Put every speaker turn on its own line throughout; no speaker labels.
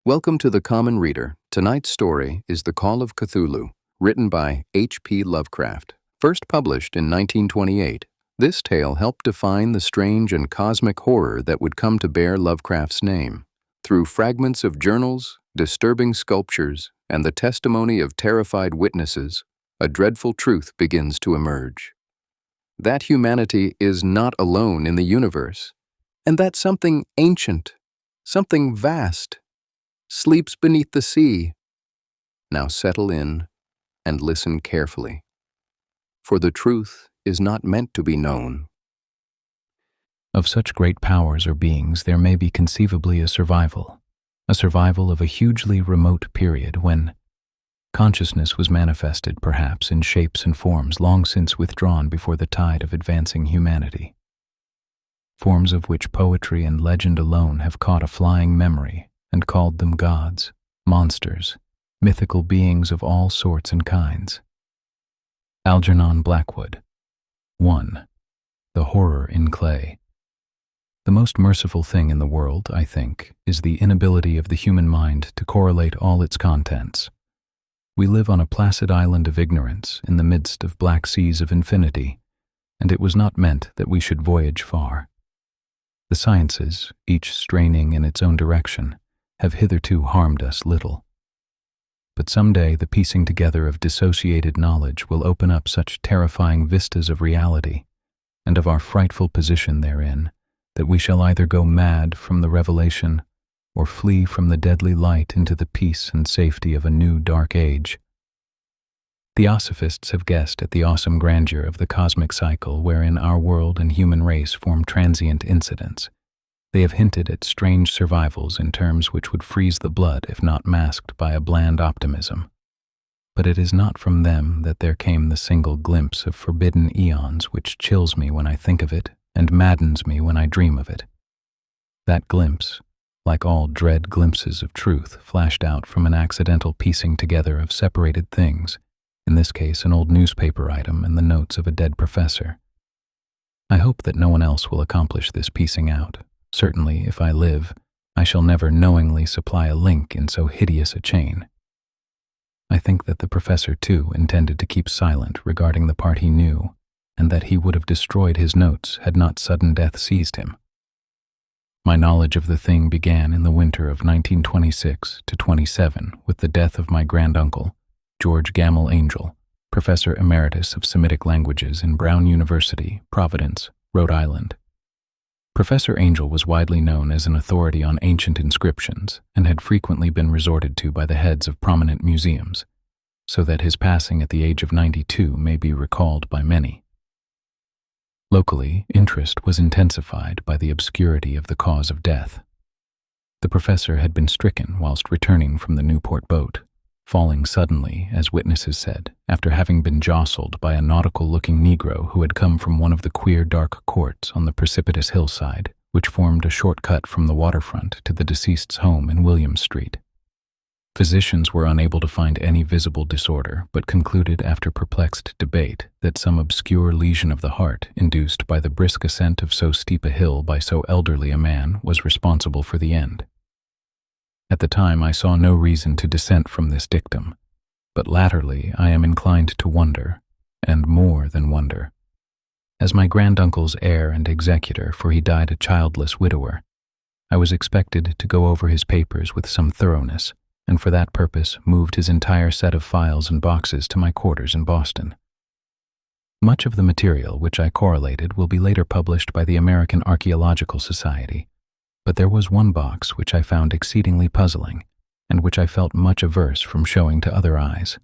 Welcome to The Common Reader. Tonight's story is The Call of Cthulhu, written by H.P. Lovecraft. First published in 1928, this tale helped define the strange and cosmic horror that would come to bear Lovecraft's name. Through fragments of journals, disturbing sculptures, and the testimony of terrified witnesses, a dreadful truth begins to emerge. That humanity is not alone in the universe, and that something ancient, something vast, sleeps beneath the sea. Now settle in and listen carefully, for the truth is not meant to be known.
Of such great powers or beings there may be conceivably a survival of a hugely remote period when consciousness was manifested perhaps in shapes and forms long since withdrawn before the tide of advancing humanity. Forms of which poetry and legend alone have caught a flying memory and called them gods, monsters, mythical beings of all sorts and kinds. Algernon Blackwood. 1. The Horror in Clay. The most merciful thing in the world, I think, is the inability of the human mind to correlate all its contents. We live on a placid island of ignorance in the midst of black seas of infinity, and it was not meant that we should voyage far. The sciences, each straining in its own direction, have hitherto harmed us little. But someday the piecing together of dissociated knowledge will open up such terrifying vistas of reality and of our frightful position therein that we shall either go mad from the revelation or flee from the deadly light into the peace and safety of a new dark age. Theosophists have guessed at the awesome grandeur of the cosmic cycle wherein our world and human race form transient incidents. They have hinted at strange survivals in terms which would freeze the blood if not masked by a bland optimism. But it is not from them that there came the single glimpse of forbidden eons which chills me when I think of it and maddens me when I dream of it. That glimpse, like all dread glimpses of truth, flashed out from an accidental piecing together of separated things, in this case an old newspaper item and the notes of a dead professor. I hope that no one else will accomplish this piecing out. Certainly, if I live, I shall never knowingly supply a link in so hideous a chain. I think that the professor, too, intended to keep silent regarding the part he knew, and that he would have destroyed his notes had not sudden death seized him. My knowledge of the thing began in the winter of 1926 to 27 with the death of my granduncle, George Gamble Angel, Professor Emeritus of Semitic Languages in Brown University, Providence, Rhode Island. Professor Angel was widely known as an authority on ancient inscriptions and had frequently been resorted to by the heads of prominent museums, so that his passing at the age of 92 may be recalled by many. Locally, interest was intensified by the obscurity of the cause of death. The professor had been stricken whilst returning from the Newport boat, falling suddenly, as witnesses said, after having been jostled by a nautical-looking Negro who had come from one of the queer dark courts on the precipitous hillside, which formed a short cut from the waterfront to the deceased's home in William Street. Physicians were unable to find any visible disorder, but concluded after perplexed debate that some obscure lesion of the heart, induced by the brisk ascent of so steep a hill by so elderly a man, was responsible for the end. At the time I saw no reason to dissent from this dictum, but latterly I am inclined to wonder, and more than wonder. As my granduncle's heir and executor, for he died a childless widower, I was expected to go over his papers with some thoroughness, and for that purpose moved his entire set of files and boxes to my quarters in Boston. Much of the material which I correlated will be later published by the American Archaeological Society, but there was one box which I found exceedingly puzzling, and which I felt much averse from showing to other eyes.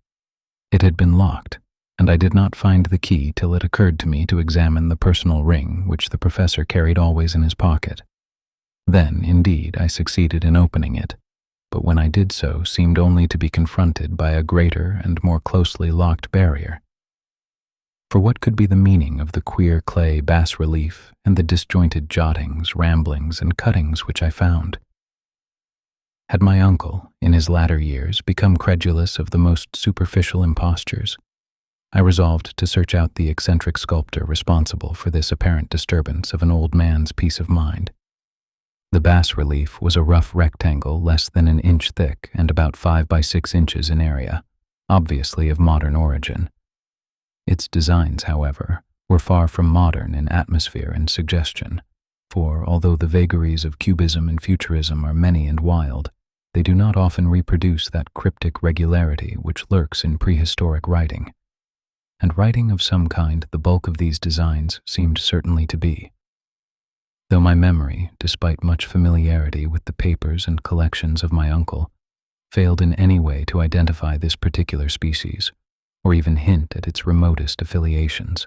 It had been locked, and I did not find the key till it occurred to me to examine the personal ring which the professor carried always in his pocket. Then, indeed, I succeeded in opening it, but when I did so seemed only to be confronted by a greater and more closely locked barrier. For what could be the meaning of the queer clay bas-relief and the disjointed jottings, ramblings, and cuttings which I found? Had my uncle, in his latter years, become credulous of the most superficial impostures? I resolved to search out the eccentric sculptor responsible for this apparent disturbance of an old man's peace of mind. The bas-relief was a rough rectangle less than an inch thick and about 5 by 6 inches in area, obviously of modern origin. Its designs, however, were far from modern in atmosphere and suggestion, for although the vagaries of cubism and futurism are many and wild, they do not often reproduce that cryptic regularity which lurks in prehistoric writing. And writing of some kind the bulk of these designs seemed certainly to be. Though my memory, despite much familiarity with the papers and collections of my uncle, failed in any way to identify this particular species, or even hint at its remotest affiliations.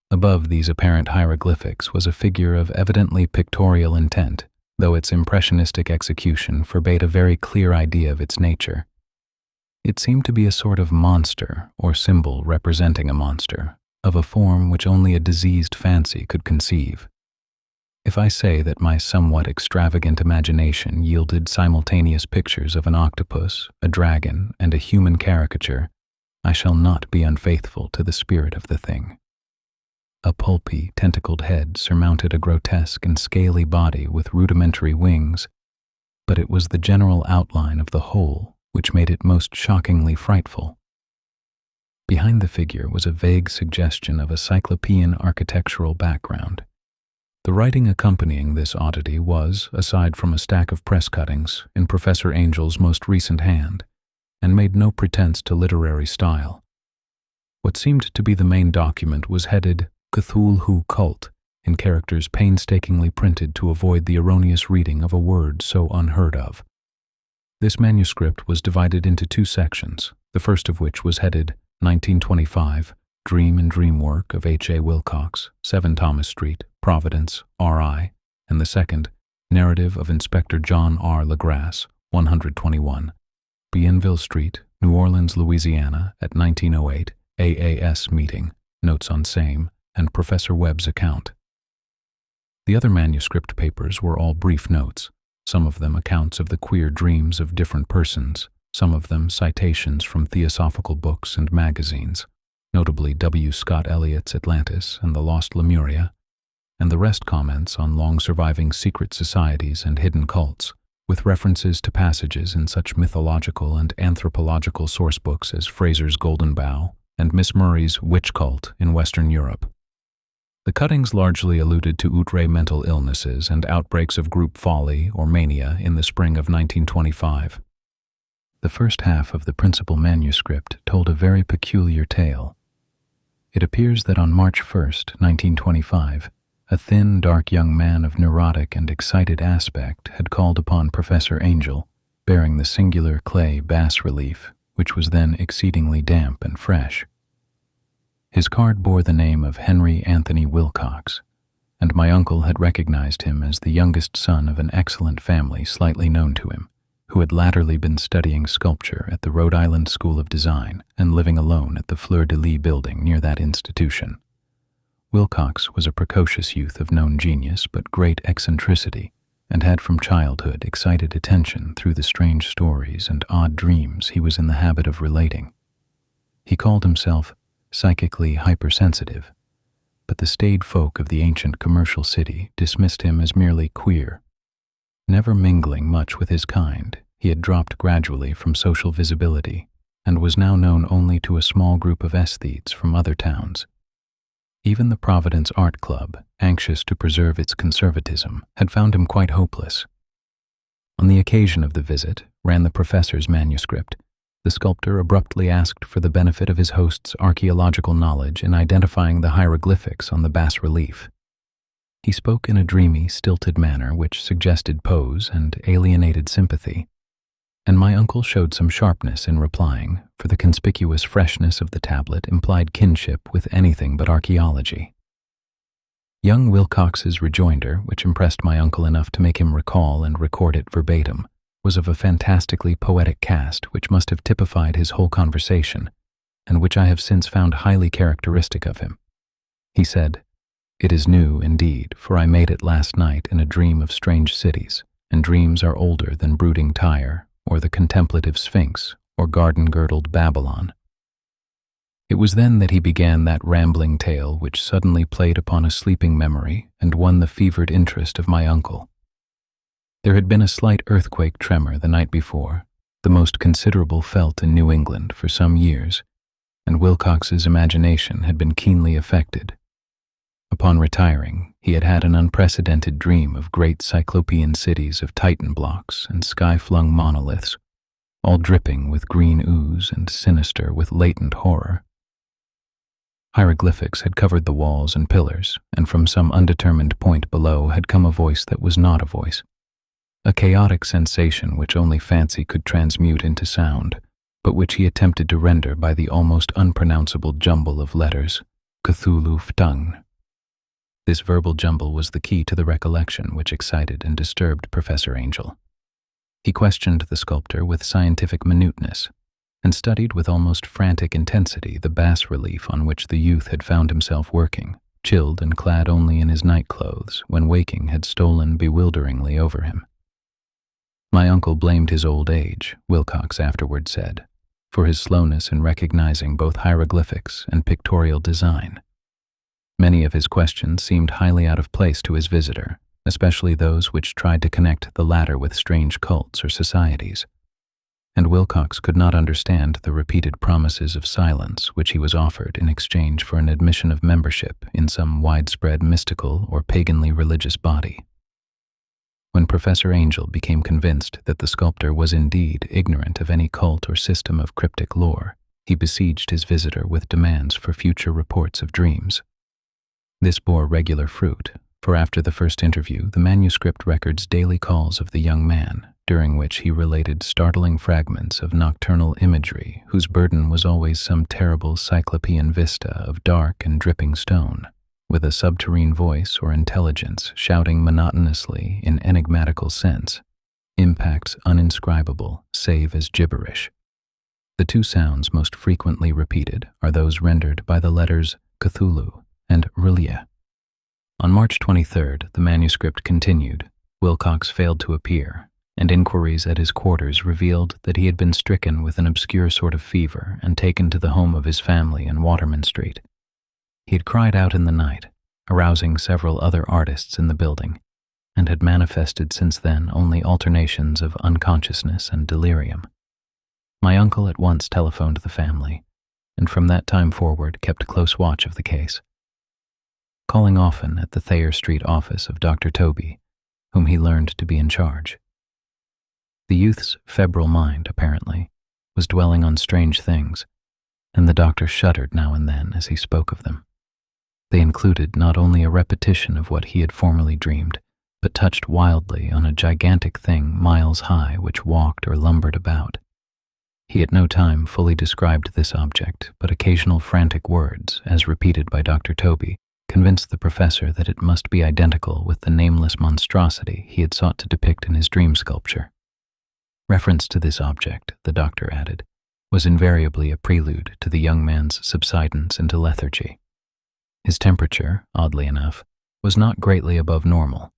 Above these apparent hieroglyphics was a figure of evidently pictorial intent, though its impressionistic execution forbade a very clear idea of its nature. It seemed to be a sort of monster, or symbol representing a monster, of a form which only a diseased fancy could conceive. If I say that my somewhat extravagant imagination yielded simultaneous pictures of an octopus, a dragon, and a human caricature, I shall not be unfaithful to the spirit of the thing. A pulpy, tentacled head surmounted a grotesque and scaly body with rudimentary wings, but it was the general outline of the whole which made it most shockingly frightful. Behind the figure was a vague suggestion of a cyclopean architectural background. The writing accompanying this oddity was, aside from a stack of press cuttings, in Professor Angel's most recent hand, and made no pretense to literary style. What seemed to be the main document was headed Cthulhu Cult, in characters painstakingly printed to avoid the erroneous reading of a word so unheard of. This manuscript was divided into 2 sections, the first of which was headed 1925, Dream and Dream Work of H.A. Wilcox, 7 Thomas Street, Providence, R.I., and the second, Narrative of Inspector John R. LaGrasse, 121, Bienville Street, New Orleans, Louisiana, at 1908, AAS meeting, notes on same, and Professor Webb's account. The other manuscript papers were all brief notes, some of them accounts of the queer dreams of different persons, some of them citations from theosophical books and magazines, notably W. Scott Eliot's Atlantis and the Lost Lemuria, and the rest comments on long-surviving secret societies and hidden cults, with references to passages in such mythological and anthropological sourcebooks as Fraser's Golden Bough and Miss Murray's Witch Cult in Western Europe. The cuttings largely alluded to outre mental illnesses and outbreaks of group folly or mania in the spring of 1925. The first half of the principal manuscript told a very peculiar tale. It appears that on March 1st, 1925, a thin, dark young man of neurotic and excited aspect had called upon Professor Angel, bearing the singular clay bas-relief, which was then exceedingly damp and fresh. His card bore the name of Henry Anthony Wilcox, and my uncle had recognized him as the youngest son of an excellent family slightly known to him, who had latterly been studying sculpture at the Rhode Island School of Design and living alone at the Fleur-de-Lis building near that institution. Wilcox was a precocious youth of known genius but great eccentricity, and had from childhood excited attention through the strange stories and odd dreams he was in the habit of relating. He called himself psychically hypersensitive, but the staid folk of the ancient commercial city dismissed him as merely queer. Never mingling much with his kind, he had dropped gradually from social visibility and was now known only to a small group of aesthetes from other towns. Even the Providence Art Club, anxious to preserve its conservatism, had found him quite hopeless. On the occasion of the visit, ran the professor's manuscript, the sculptor abruptly asked for the benefit of his host's archaeological knowledge in identifying the hieroglyphics on the bas-relief. He spoke in a dreamy, stilted manner which suggested pose and alienated sympathy, and my uncle showed some sharpness in replying, for the conspicuous freshness of the tablet implied kinship with anything but archaeology. Young Wilcox's rejoinder, which impressed my uncle enough to make him recall and record it verbatim, was of a fantastically poetic cast which must have typified his whole conversation, and which I have since found highly characteristic of him. He said, "It is new, indeed, for I made it last night in a dream of strange cities, and dreams are older than brooding Tyre, or the contemplative Sphinx, or garden-girdled Babylon." It was then that he began that rambling tale which suddenly played upon a sleeping memory and won the fevered interest of my uncle. There had been a slight earthquake tremor the night before, the most considerable felt in New England for some years, and Wilcox's imagination had been keenly affected. Upon retiring, he had had an unprecedented dream of great cyclopean cities of Titan blocks and sky-flung monoliths, all dripping with green ooze and sinister with latent horror. Hieroglyphics had covered the walls and pillars, and from some undetermined point below had come a voice that was not a voice, a chaotic sensation which only fancy could transmute into sound, but which he attempted to render by the almost unpronounceable jumble of letters, Cthulhu Ftung. This verbal jumble was the key to the recollection which excited and disturbed Professor Angel. He questioned the sculptor with scientific minuteness, and studied with almost frantic intensity the bas-relief on which the youth had found himself working, chilled and clad only in his night-clothes, when waking had stolen bewilderingly over him. My uncle blamed his old age, Wilcox afterward said, for his slowness in recognizing both hieroglyphics and pictorial design. Many of his questions seemed highly out of place to his visitor, especially those which tried to connect the latter with strange cults or societies. And Wilcox could not understand the repeated promises of silence which he was offered in exchange for an admission of membership in some widespread mystical or paganly religious body. When Professor Angel became convinced that the sculptor was indeed ignorant of any cult or system of cryptic lore, he besieged his visitor with demands for future reports of dreams. This bore regular fruit, for after the first interview, the manuscript records daily calls of the young man, during which he related startling fragments of nocturnal imagery whose burden was always some terrible cyclopean vista of dark and dripping stone, with a subterrene voice or intelligence shouting monotonously in enigmatical sense, impacts uninscribable save as gibberish. The two sounds most frequently repeated are those rendered by the letters Cthulhu and Rulia. On March 23rd, the manuscript continued. Wilcox failed to appear, and inquiries at his quarters revealed that he had been stricken with an obscure sort of fever and taken to the home of his family in Waterman Street. He had cried out in the night, arousing several other artists in the building, and had manifested since then only alternations of unconsciousness and delirium. My uncle at once telephoned the family, and from that time forward kept close watch of the case, calling often at the Thayer Street office of Dr. Toby, whom he learned to be in charge. The youth's febrile mind, apparently, was dwelling on strange things, and the doctor shuddered now and then as he spoke of them. They included not only a repetition of what he had formerly dreamed, but touched wildly on a gigantic thing miles high which walked or lumbered about. He at no time fully described this object, but occasional frantic words, as repeated by Dr. Toby, convinced the professor that it must be identical with the nameless monstrosity he had sought to depict in his dream sculpture. Reference to this object, the doctor added, was invariably a prelude to the young man's subsidence into lethargy. His temperature, oddly enough, was not greatly above normal,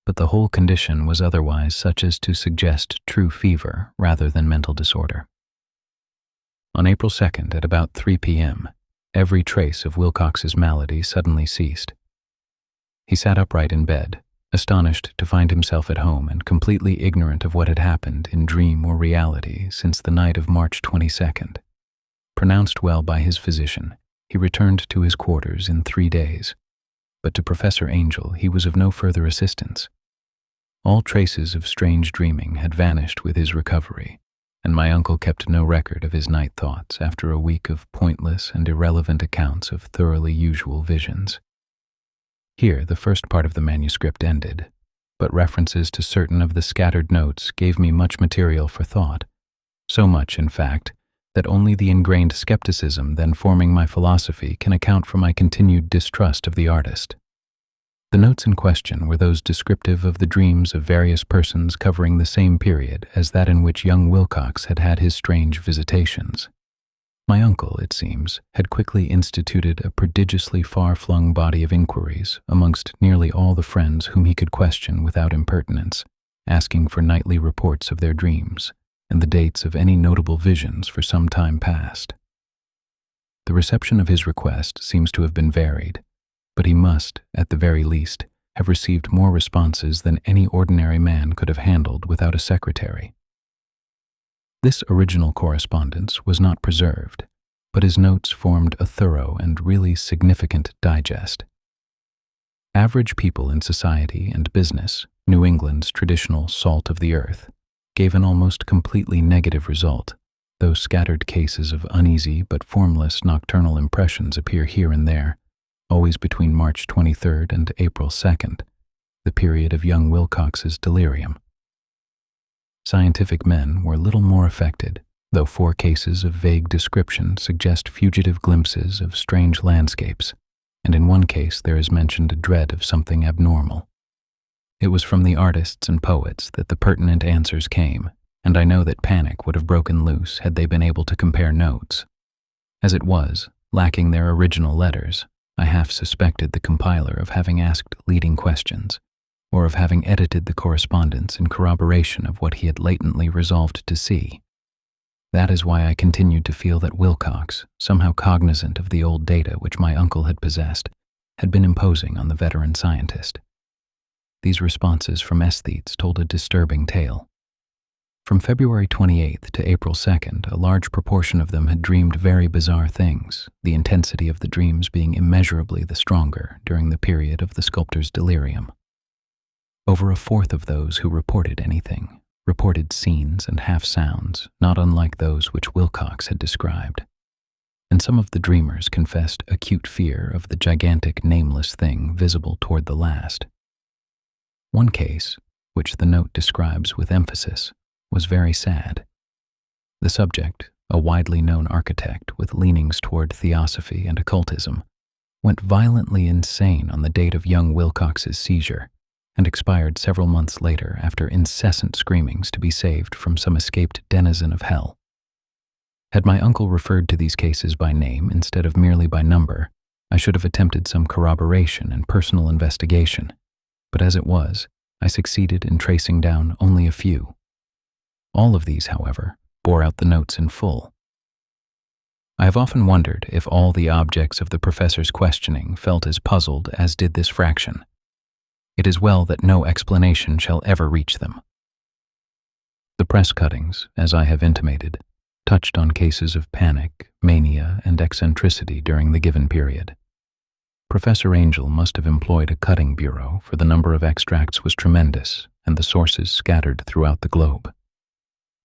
but the whole condition was otherwise such as to suggest true fever rather than mental disorder. On April 2nd at about 3 p.m., every trace of Wilcox's malady suddenly ceased. He sat upright in bed, astonished to find himself at home and completely ignorant of what had happened in dream or reality since the night of March 22nd. Pronounced well by his physician, he returned to his quarters in 3 days, but to Professor Angel he was of no further assistance. All traces of strange dreaming had vanished with his recovery, and my uncle kept no record of his night thoughts after a week of pointless and irrelevant accounts of thoroughly usual visions. Here the first part of the manuscript ended, but references to certain of the scattered notes gave me much material for thought, so much, in fact, that only the ingrained skepticism then forming my philosophy can account for my continued distrust of the artist. The notes in question were those descriptive of the dreams of various persons covering the same period as that in which young Wilcox had had his strange visitations. My uncle, it seems, had quickly instituted a prodigiously far-flung body of inquiries amongst nearly all the friends whom he could question without impertinence, asking for nightly reports of their dreams and the dates of any notable visions for some time past. The reception of his request seems to have been varied, but he must, at the very least, have received more responses than any ordinary man could have handled without a secretary. This original correspondence was not preserved, but his notes formed a thorough and really significant digest. Average people in society and business, New England's traditional salt of the earth, gave an almost completely negative result, though scattered cases of uneasy but formless nocturnal impressions appear here and there, always between March 23rd and April 2nd, the period of young Wilcox's delirium. Scientific men were little more affected, though 4 cases of vague description suggest fugitive glimpses of strange landscapes, and in one case there is mentioned a dread of something abnormal. It was from the artists and poets that the pertinent answers came, and I know that panic would have broken loose had they been able to compare notes. As it was, lacking their original letters, I half suspected the compiler of having asked leading questions, or of having edited the correspondence in corroboration of what he had latently resolved to see. That is why I continued to feel that Wilcox, somehow cognizant of the old data which my uncle had possessed, had been imposing on the veteran scientist. These responses from aesthetes told a disturbing tale. From February 28th to April 2nd, a large proportion of them had dreamed very bizarre things, the intensity of the dreams being immeasurably the stronger during the period of the sculptor's delirium. Over a fourth of those who reported anything reported scenes and half-sounds not unlike those which Wilcox had described, and some of the dreamers confessed acute fear of the gigantic nameless thing visible toward the last. One case, which the note describes with emphasis, was very sad. The subject, a widely known architect with leanings toward theosophy and occultism, went violently insane on the date of young Wilcox's seizure, and expired several months later after incessant screamings to be saved from some escaped denizen of hell. Had my uncle referred to these cases by name instead of merely by number, I should have attempted some corroboration and personal investigation, but as it was, I succeeded in tracing down only a few. All of these, however, bore out the notes in full. I have often wondered if all the objects of the professor's questioning felt as puzzled as did this fraction. It is well that no explanation shall ever reach them. The press cuttings, as I have intimated, touched on cases of panic, mania, and eccentricity during the given period. Professor Angel must have employed a cutting bureau, for the number of extracts was tremendous, and the sources scattered throughout the globe.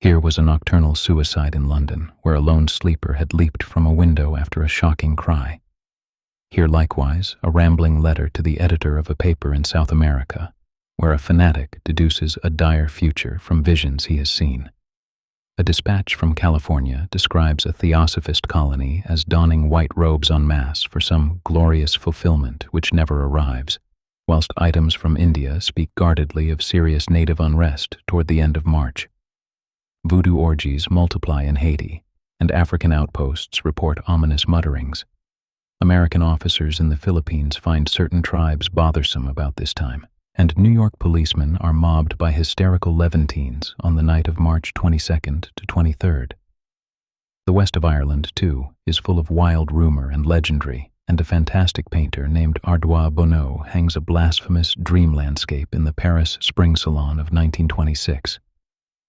Here was a nocturnal suicide in London, where a lone sleeper had leaped from a window after a shocking cry. Here likewise a rambling letter to the editor of a paper in South America, where a fanatic deduces a dire future from visions he has seen. A dispatch from California describes a theosophist colony as donning white robes en masse for some glorious fulfillment which never arrives, whilst items from India speak guardedly of serious native unrest toward the end of March. Voodoo orgies multiply in Haiti, and African outposts report ominous mutterings. American officers in the Philippines find certain tribes bothersome about this time, and New York policemen are mobbed by hysterical Levantines on the night of March 22nd to 23rd. The west of Ireland, too, is full of wild rumor and legendary, and a fantastic painter named Ardois Bonneau hangs a blasphemous dream landscape in the Paris Spring Salon of 1926.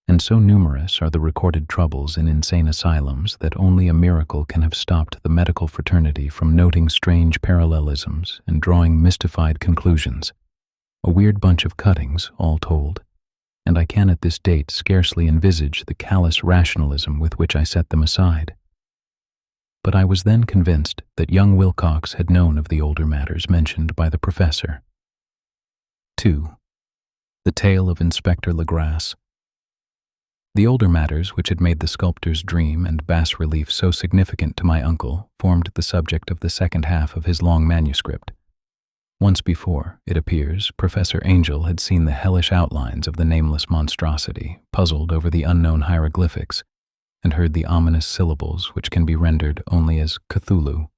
And so numerous are the recorded troubles in insane asylums that only a miracle can have stopped the medical fraternity from noting strange parallelisms and drawing mystified conclusions. A weird bunch of cuttings, all told, and I can at this date scarcely envisage the callous rationalism with which I set them aside. But I was then convinced that young Wilcox had known of the older matters mentioned by the professor. 2. The Tale of Inspector Legrasse. The older matters which had made the sculptor's dream and bas-relief so significant to my uncle formed the subject of the second half of his long manuscript. Once before, it appears, Professor Angel had seen the hellish outlines of the nameless monstrosity, puzzled over the unknown hieroglyphics, and heard the ominous syllables which can be rendered only as Cthulhu.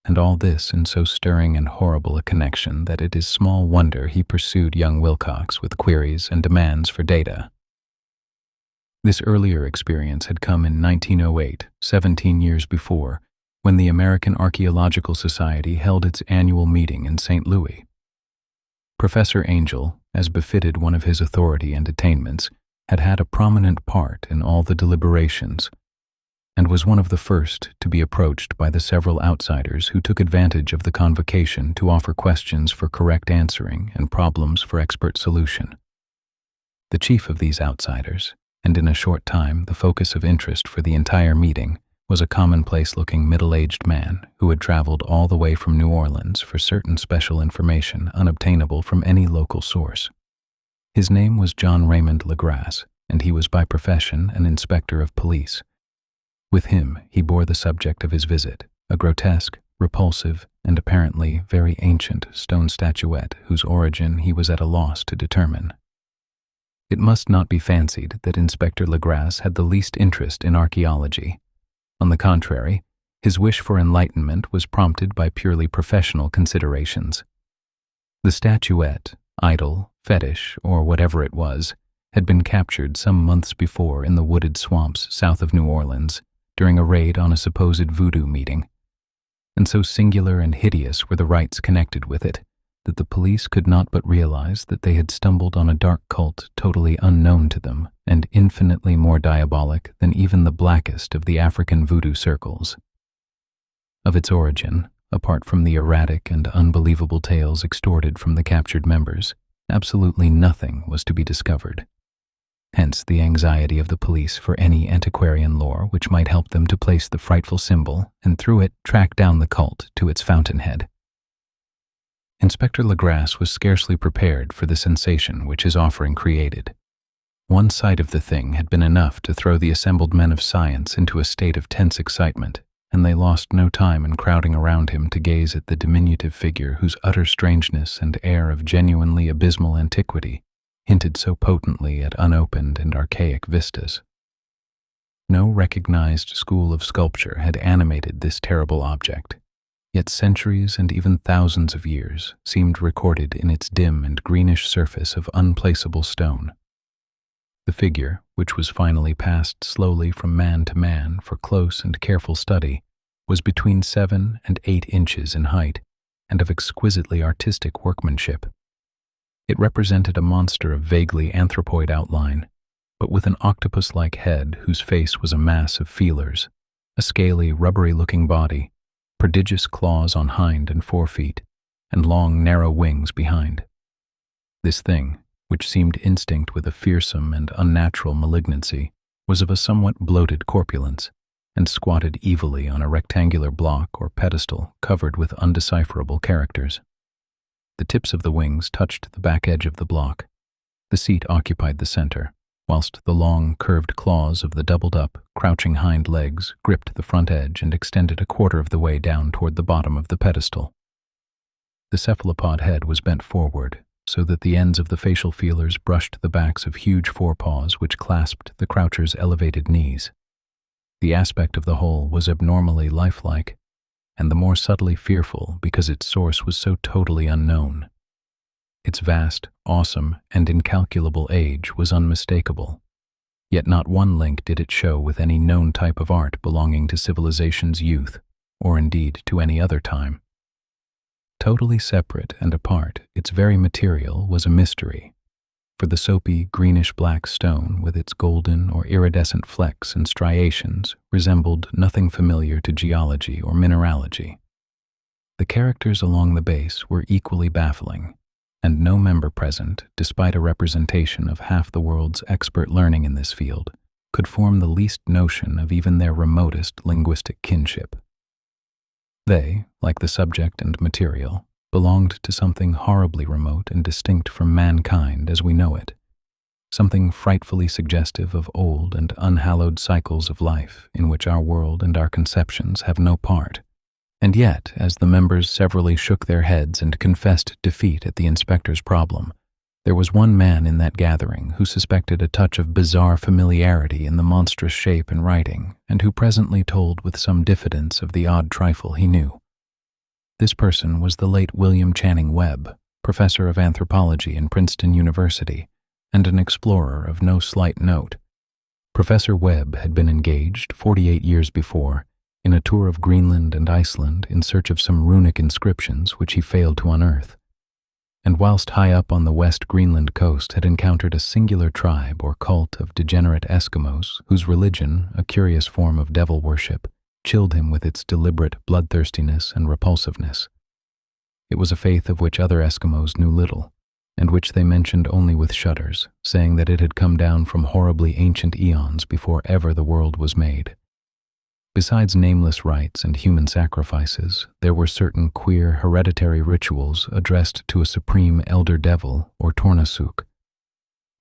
And all this in so stirring and horrible a connection that it is small wonder he pursued young Wilcox with queries and demands for data. This earlier experience had come in 1908, 17 years before, when the American Archaeological Society held its annual meeting in St. Louis. Professor Angel, as befitted one of his authority and attainments, had had a prominent part in all the deliberations, and was one of the first to be approached by the several outsiders who took advantage of the convocation to offer questions for correct answering and problems for expert solution. The chief of these outsiders, and in a short time the focus of interest for the entire meeting, was a commonplace-looking middle-aged man who had traveled all the way from New Orleans for certain special information unobtainable from any local source. His name was John Raymond Legrasse, and he was by profession an inspector of police. With him he bore the subject of his visit, a grotesque, repulsive, and apparently very ancient stone statuette whose origin he was at a loss to determine. It must not be fancied that Inspector Legrasse had the least interest in archaeology. On the contrary, his wish for enlightenment was prompted by purely professional considerations. The statuette, idol, fetish, or whatever it was, had been captured some months before in the wooded swamps south of New Orleans during a raid on a supposed voodoo meeting, and so singular and hideous were the rites connected with it that the police could not but realize that they had stumbled on a dark cult totally unknown to them and infinitely more diabolic than even the blackest of the African voodoo circles. Of its origin, apart from the erratic and unbelievable tales extorted from the captured members, absolutely nothing was to be discovered. Hence the anxiety of the police for any antiquarian lore which might help them to place the frightful symbol and through it track down the cult to its fountainhead. Inspector Legrasse was scarcely prepared for the sensation which his offering created. One sight of the thing had been enough to throw the assembled men of science into a state of tense excitement, and they lost no time in crowding around him to gaze at the diminutive figure whose utter strangeness and air of genuinely abysmal antiquity hinted so potently at unopened and archaic vistas. No recognized school of sculpture had animated this terrible object, yet centuries and even thousands of years seemed recorded in its dim and greenish surface of unplaceable stone. The figure, which was finally passed slowly from man to man for close and careful study, was between 7 and 8 inches in height and of exquisitely artistic workmanship. It represented a monster of vaguely anthropoid outline, but with an octopus-like head whose face was a mass of feelers, a scaly, rubbery-looking body, prodigious claws on hind and forefeet, and long, narrow wings behind. This thing, which seemed instinct with a fearsome and unnatural malignancy, was of a somewhat bloated corpulence, and squatted evilly on a rectangular block or pedestal covered with undecipherable characters. The tips of the wings touched the back edge of the block. The seat occupied the center, whilst the long, curved claws of the doubled-up, crouching hind legs gripped the front edge and extended a quarter of the way down toward the bottom of the pedestal. The cephalopod head was bent forward, so that the ends of the facial feelers brushed the backs of huge forepaws which clasped the croucher's elevated knees. The aspect of the whole was abnormally lifelike, and the more subtly fearful because its source was so totally unknown. Its vast, awesome, and incalculable age was unmistakable, yet not one link did it show with any known type of art belonging to civilization's youth, or indeed to any other time. Totally separate and apart, its very material was a mystery, for the soapy, greenish-black stone with its golden or iridescent flecks and striations resembled nothing familiar to geology or mineralogy. The characters along the base were equally baffling, and no member present, despite a representation of half the world's expert learning in this field, could form the least notion of even their remotest linguistic kinship. They, like the subject and material, belonged to something horribly remote and distinct from mankind as we know it, something frightfully suggestive of old and unhallowed cycles of life in which our world and our conceptions have no part. And yet, as the members severally shook their heads and confessed defeat at the inspector's problem, there was one man in that gathering who suspected a touch of bizarre familiarity in the monstrous shape and writing, and who presently told with some diffidence of the odd trifle he knew. This person was the late William Channing Webb, professor of anthropology in Princeton University, and an explorer of no slight note. Professor Webb had been engaged 48 years before in a tour of Greenland and Iceland in search of some runic inscriptions which he failed to unearth. and whilst high up on the West Greenland coast had encountered a singular tribe or cult of degenerate Eskimos whose religion, a curious form of devil worship, chilled him with its deliberate bloodthirstiness and repulsiveness. It was a faith of which other Eskimos knew little, and which they mentioned only with shudders, saying that it had come down from horribly ancient eons before ever the world was made. Besides nameless rites and human sacrifices, there were certain queer hereditary rituals addressed to a supreme elder devil or Tornasuk.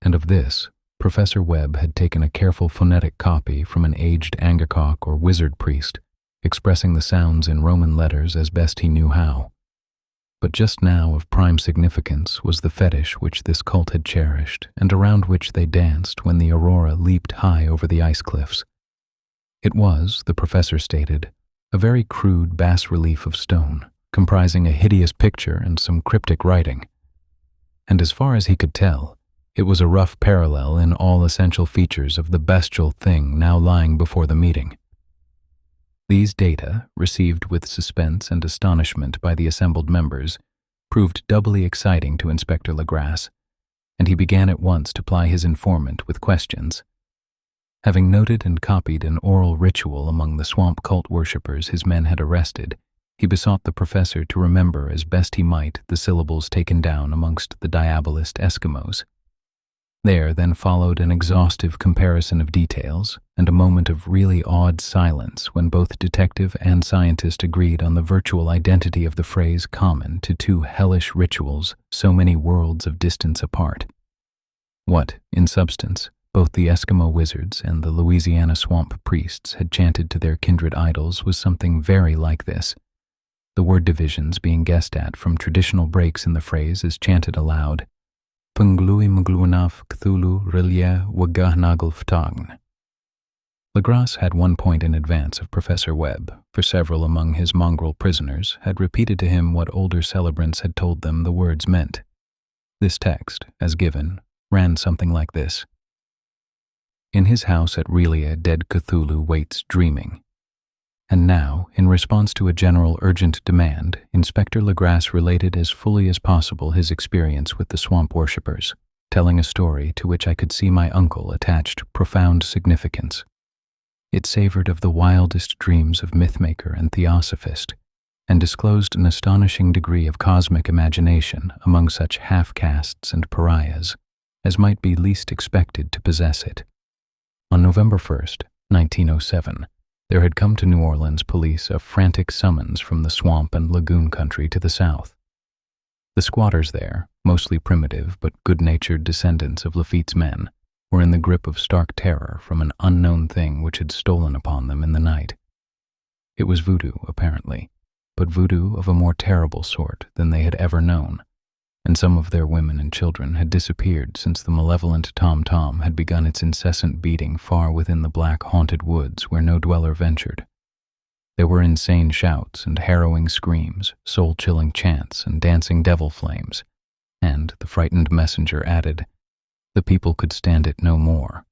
And of this, Professor Webb had taken a careful phonetic copy from an aged Angakok or wizard priest, expressing the sounds in Roman letters as best he knew how. But just now of prime significance was the fetish which this cult had cherished and around which they danced when the aurora leaped high over the ice cliffs. It was, the professor stated, a very crude bas-relief of stone, comprising a hideous picture and some cryptic writing. And as far as he could tell, it was a rough parallel in all essential features of the bestial thing now lying before the meeting. These data, received with suspense and astonishment by the assembled members, proved doubly exciting to Inspector Legrasse, and he began at once to ply his informant with questions. Having noted and copied an oral ritual among the swamp cult worshippers his men had arrested, he besought the professor to remember as best he might the syllables taken down amongst the diabolist Eskimos. There then followed an exhaustive comparison of details and a moment of really awed silence when both detective and scientist agreed on the virtual identity of the phrase common to two hellish rituals so many worlds of distance apart. What, in substance, both the Eskimo wizards and the Louisiana swamp priests had chanted to their kindred idols was something very like this, the word divisions being guessed at from traditional breaks in the phrase as chanted aloud, Punglui mgluanaf Cthulhu Rilye Wagahnagl Legrasse had 1 point in advance of Professor Webb, for several among his mongrel prisoners had repeated to him what older celebrants had told them the words meant. This text, as given, ran something like this. In his house at Relia dead Cthulhu waits dreaming. And now, in response to a general urgent demand, Inspector Legrasse related as fully as possible his experience with the swamp worshippers, telling a story to which I could see my uncle attached profound significance. It savored of the wildest dreams of mythmaker and theosophist, and disclosed an astonishing degree of cosmic imagination among such half-castes and pariahs as might be least expected to possess it. On November 1st, 1907, there had come to New Orleans police a frantic summons from the swamp and lagoon country to the south. The squatters there, mostly primitive but good-natured descendants of Lafitte's men, were in the grip of stark terror from an unknown thing which had stolen upon them in the night. It was voodoo, apparently, but voodoo of a more terrible sort than they had ever known, and some of their women and children had disappeared since the malevolent tom-tom had begun its incessant beating far within the black haunted woods where no dweller ventured. There were insane shouts and harrowing screams, soul-chilling chants and dancing devil flames, and, the frightened messenger added, the people could stand it no more.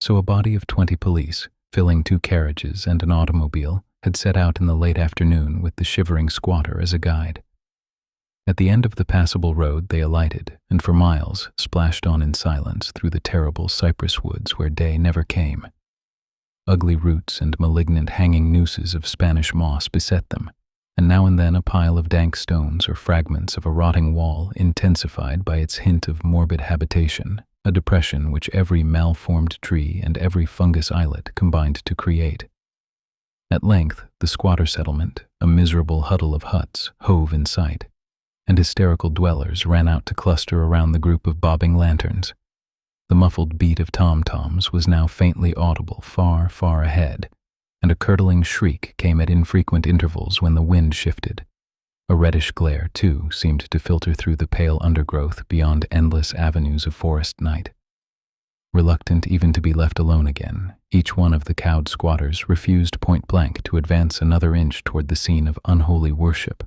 So a body of 20 police, filling 2 carriages and an automobile, had set out in the late afternoon with the shivering squatter as a guide. At the end of the passable road they alighted, and for miles splashed on in silence through the terrible cypress woods where day never came. Ugly roots and malignant hanging nooses of Spanish moss beset them, and now and then a pile of dank stones or fragments of a rotting wall intensified by its hint of morbid habitation, a depression which every malformed tree and every fungus islet combined to create. At length, the squatter settlement, a miserable huddle of huts, hove in sight, and hysterical dwellers ran out to cluster around the group of bobbing lanterns. The muffled beat of tom-toms was now faintly audible far, far ahead, and a curdling shriek came at infrequent intervals when the wind shifted. A reddish glare, too, seemed to filter through the pale undergrowth beyond endless avenues of forest night. Reluctant even to be left alone again, each one of the cowed squatters refused point-blank to advance another inch toward the scene of unholy worship.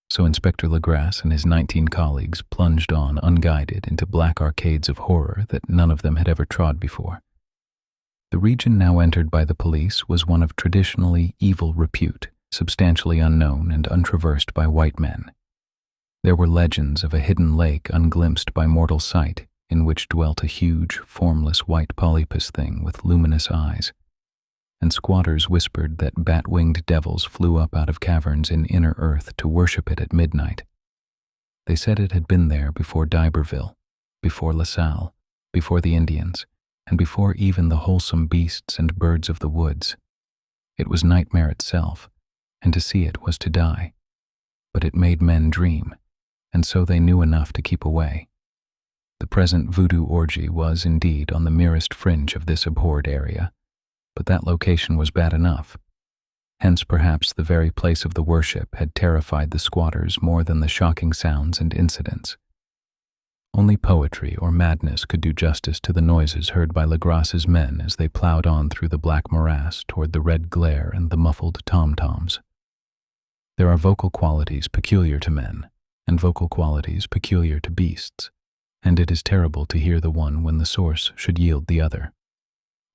So Inspector Legrasse and his 19 colleagues plunged on unguided into black arcades of horror that none of them had ever trod before. The region now entered by the police was one of traditionally evil repute, substantially unknown and untraversed by white men. There were legends of a hidden lake unglimpsed by mortal sight, in which dwelt a huge, formless white polypus thing with luminous eyes, and squatters whispered that bat-winged devils flew up out of caverns in inner earth to worship it at midnight. They said it had been there before D'Iberville, before La Salle, before the Indians, and before even the wholesome beasts and birds of the woods. It was nightmare itself, and to see it was to die. But it made men dream, and so they knew enough to keep away. The present voodoo orgy was indeed on the merest fringe of this abhorred area, but that location was bad enough. Hence perhaps the very place of the worship had terrified the squatters more than the shocking sounds and incidents. Only poetry or madness could do justice to the noises heard by Legras's men as they plowed on through the black morass toward the red glare and the muffled tom-toms. There are vocal qualities peculiar to men, and vocal qualities peculiar to beasts, and it is terrible to hear the one when the source should yield the other.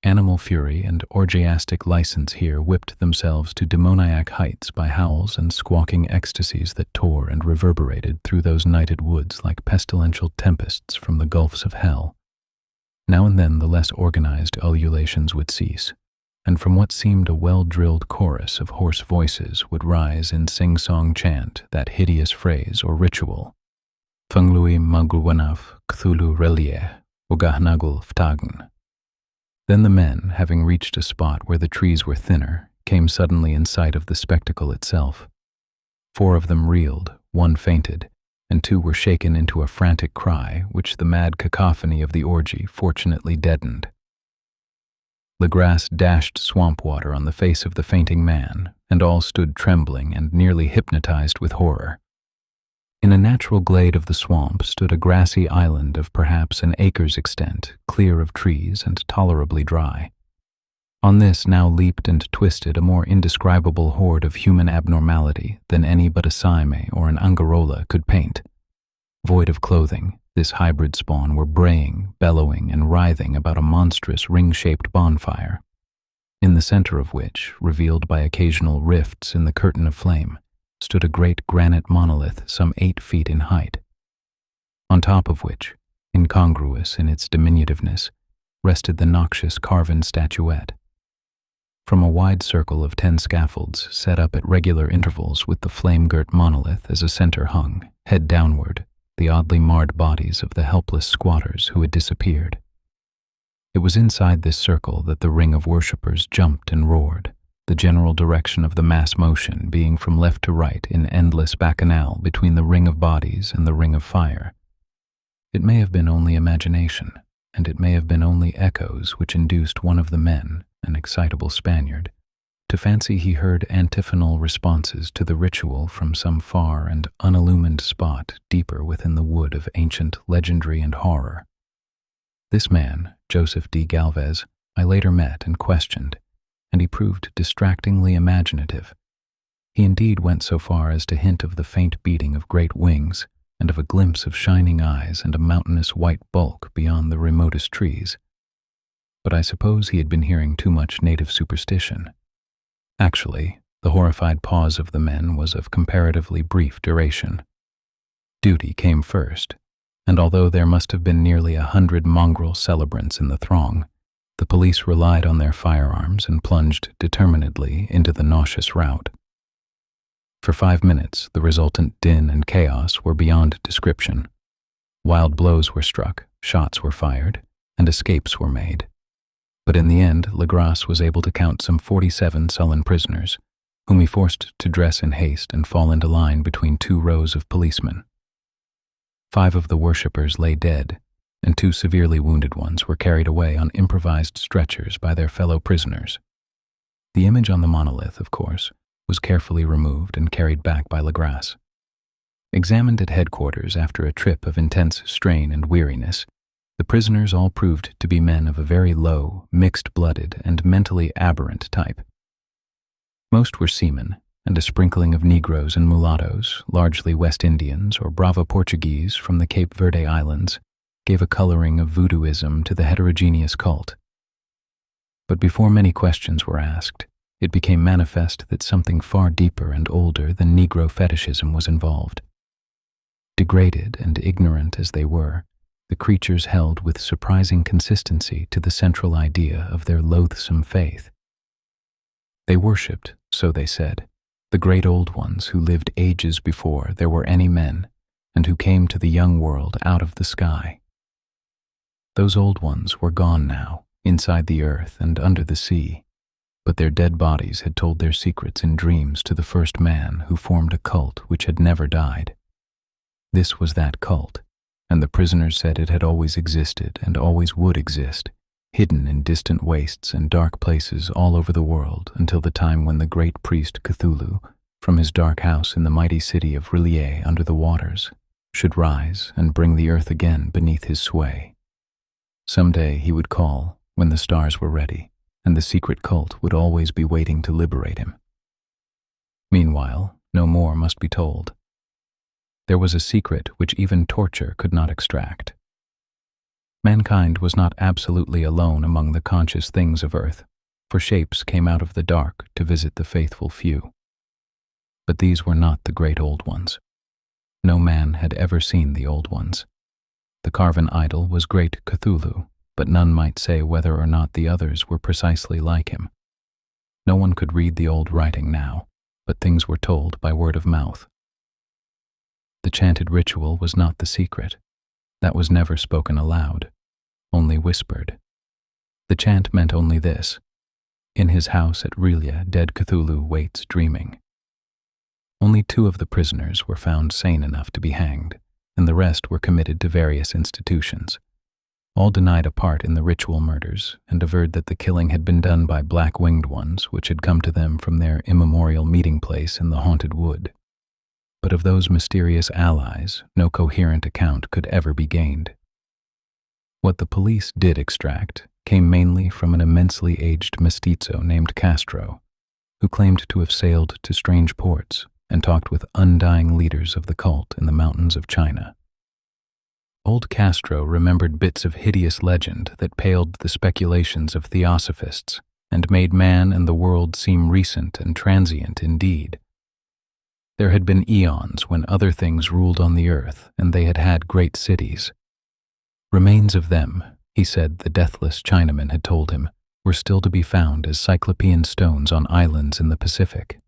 Animal fury and orgiastic license here whipped themselves to demoniac heights by howls and squawking ecstasies that tore and reverberated through those nighted woods like pestilential tempests from the gulfs of hell. Now and then the less organized ululations would cease, and from what seemed a well-drilled chorus of hoarse voices would rise in sing-song chant that hideous phrase or ritual, Funglui magulwanaf Cthulhu relie ugahnagul ftagen. Then the men, having reached a spot where the trees were thinner, came suddenly in sight of the spectacle itself. 4 of them reeled, 1 fainted, and 2 were shaken into a frantic cry, which the mad cacophony of the orgy fortunately deadened. Legras dashed swamp water on the face of the fainting man, and all stood trembling and nearly hypnotized with horror. In a natural glade of the swamp stood a grassy island of perhaps an acre's extent, clear of trees and tolerably dry. On this now leaped and twisted a more indescribable horde of human abnormality than any but a Saime or an Angarola could paint. Void of clothing, this hybrid spawn were braying, bellowing, and writhing about a monstrous ring-shaped bonfire, in the center of which, revealed by occasional rifts in the curtain of flame, stood a great granite monolith some 8 feet in height, on top of which, incongruous in its diminutiveness, rested the noxious carven statuette. From a wide circle of 10 scaffolds set up at regular intervals with the flame-girt monolith as a center hung, head downward, the oddly marred bodies of the helpless squatters who had disappeared. It was inside this circle that the ring of worshippers jumped and roared, the general direction of the mass motion being from left to right in endless bacchanal between the ring of bodies and the ring of fire. It may have been only imagination, and it may have been only echoes which induced one of the men, an excitable Spaniard, to fancy he heard antiphonal responses to the ritual from some far and unillumined spot deeper within the wood of ancient legendary and horror. This man, Joseph D. Galvez, I later met and questioned, and he proved distractingly imaginative. He indeed went so far as to hint of the faint beating of great wings and of a glimpse of shining eyes and a mountainous white bulk beyond the remotest trees. But I suppose he had been hearing too much native superstition. Actually, the horrified pause of the men was of comparatively brief duration. Duty came first, and although there must have been nearly 100 mongrel celebrants in the throng, the police relied on their firearms and plunged determinedly into the nauseous rout. For 5 minutes, the resultant din and chaos were beyond description. Wild blows were struck, shots were fired, and escapes were made. But in the end, Legras was able to count some 47 sullen prisoners, whom he forced to dress in haste and fall into line between 2 rows of policemen. 5 of the worshippers lay dead, and 2 severely wounded ones were carried away on improvised stretchers by their fellow prisoners. The image on the monolith, of course, was carefully removed and carried back by Legras. Examined at headquarters after a trip of intense strain and weariness, the prisoners all proved to be men of a very low, mixed-blooded, and mentally aberrant type. Most were seamen, and a sprinkling of Negroes and mulattoes, largely West Indians or Brava Portuguese from the Cape Verde Islands, gave a coloring of voodooism to the heterogeneous cult. But before many questions were asked, it became manifest that something far deeper and older than Negro fetishism was involved. Degraded and ignorant as they were, the creatures held with surprising consistency to the central idea of their loathsome faith. They worshipped, so they said, the great old ones who lived ages before there were any men, and who came to the young world out of the sky. Those old ones were gone now, inside the earth and under the sea, but their dead bodies had told their secrets in dreams to the first man who formed a cult which had never died. This was that cult, and the prisoners said it had always existed and always would exist, hidden in distant wastes and dark places all over the world until the time when the great priest Cthulhu, from his dark house in the mighty city of R'lyeh under the waters, should rise and bring the earth again beneath his sway. Someday he would call when the stars were ready, and the secret cult would always be waiting to liberate him. Meanwhile, no more must be told. There was a secret which even torture could not extract. Mankind was not absolutely alone among the conscious things of earth, for shapes came out of the dark to visit the faithful few. But these were not the great old ones. No man had ever seen the old ones. The carven idol was great Cthulhu, but none might say whether or not the others were precisely like him. No one could read the old writing now, but things were told by word of mouth. The chanted ritual was not the secret. That was never spoken aloud, only whispered. The chant meant only this: in his house at R'lyeh dead Cthulhu waits dreaming. Only 2 of the prisoners were found sane enough to be hanged, and the rest were committed to various institutions. All denied a part in the ritual murders and averred that the killing had been done by black-winged ones which had come to them from their immemorial meeting place in the haunted wood. But of those mysterious allies, no coherent account could ever be gained. What the police did extract came mainly from an immensely aged mestizo named Castro, who claimed to have sailed to strange ports and talked with undying leaders of the cult in the mountains of China. Old Castro remembered bits of hideous legend that paled the speculations of theosophists and made man and the world seem recent and transient indeed. There had been eons when other things ruled on the earth, and they had had great cities. Remains of them, he said the deathless Chinaman had told him, were still to be found as cyclopean stones on islands in the Pacific.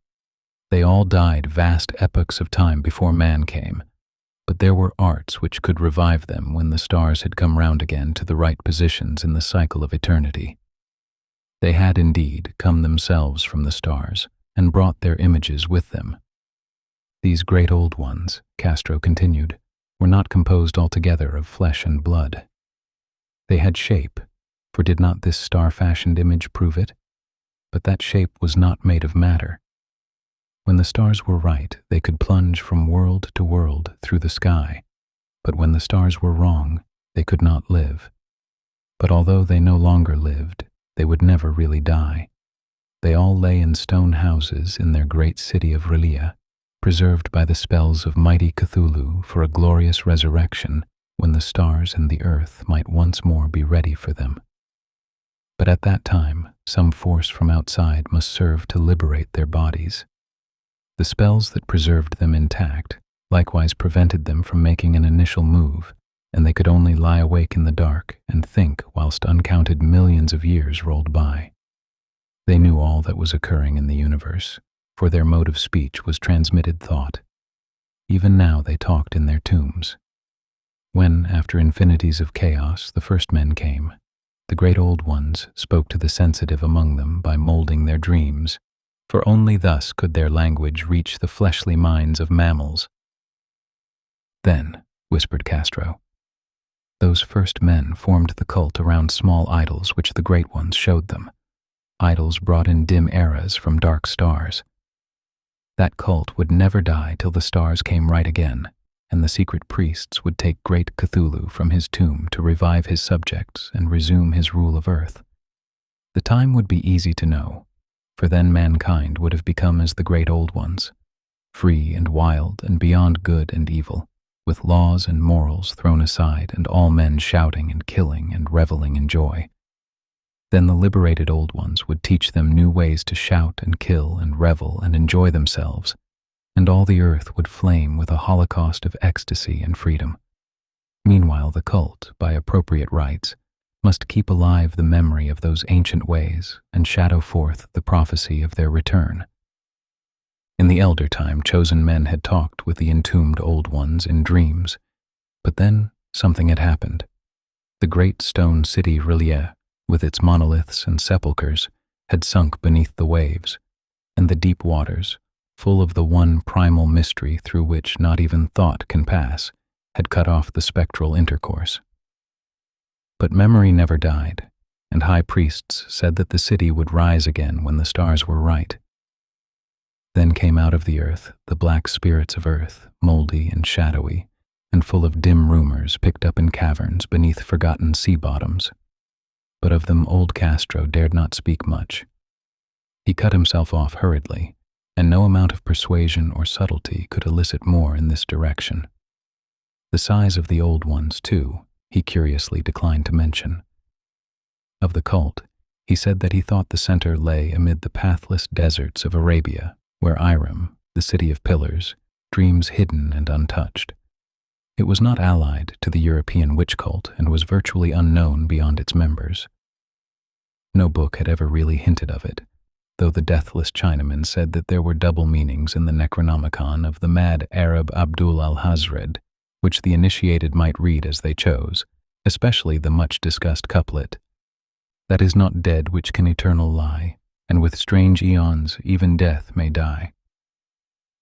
They all died vast epochs of time before man came, but there were arts which could revive them when the stars had come round again to the right positions in the cycle of eternity. They had indeed come themselves from the stars and brought their images with them. These great old ones, Castro continued, were not composed altogether of flesh and blood. They had shape, for did not this star-fashioned image prove it? But that shape was not made of matter. When the stars were right, they could plunge from world to world through the sky, but when the stars were wrong, they could not live. But although they no longer lived, they would never really die. They all lay in stone houses in their great city of R'lyeh, preserved by the spells of mighty Cthulhu for a glorious resurrection when the stars and the earth might once more be ready for them. But at that time, some force from outside must serve to liberate their bodies. The spells that preserved them intact likewise prevented them from making an initial move, and they could only lie awake in the dark and think whilst uncounted millions of years rolled by. They knew all that was occurring in the universe, for their mode of speech was transmitted thought. Even now they talked in their tombs. When, after infinities of chaos, the first men came, the great old ones spoke to the sensitive among them by molding their dreams, for only thus could their language reach the fleshly minds of mammals. Then, whispered Castro, those first men formed the cult around small idols which the great ones showed them, idols brought in dim eras from dark stars. That cult would never die till the stars came right again, and the secret priests would take great Cthulhu from his tomb to revive his subjects and resume his rule of earth. The time would be easy to know, for then mankind would have become as the great old ones, free and wild and beyond good and evil, with laws and morals thrown aside and all men shouting and killing and reveling in joy. Then the liberated old ones would teach them new ways to shout and kill and revel and enjoy themselves, and all the earth would flame with a holocaust of ecstasy and freedom. Meanwhile, the cult, by appropriate rites, must keep alive the memory of those ancient ways and shadow forth the prophecy of their return. In the elder time, chosen men had talked with the entombed old ones in dreams, but then something had happened. The great stone city Rillier, with its monoliths and sepulchres, had sunk beneath the waves, and the deep waters, full of the one primal mystery through which not even thought can pass, had cut off the spectral intercourse. But memory never died, and high priests said that the city would rise again when the stars were right. Then came out of the earth the black spirits of earth, moldy and shadowy, and full of dim rumors picked up in caverns beneath forgotten sea bottoms. But of them old Castro dared not speak much. He cut himself off hurriedly, and no amount of persuasion or subtlety could elicit more in this direction. The size of the old ones, too, he curiously declined to mention. Of the cult, he said that he thought the center lay amid the pathless deserts of Arabia, where Iram, the city of pillars, dreams hidden and untouched. It was not allied to the European witch cult and was virtually unknown beyond its members. No book had ever really hinted of it, though the deathless Chinaman said that there were double meanings in the Necronomicon of the mad Arab Abdul al-Hazred, which the initiated might read as they chose, especially the much-discussed couplet, "That is not dead which can eternal lie, and with strange eons even death may die."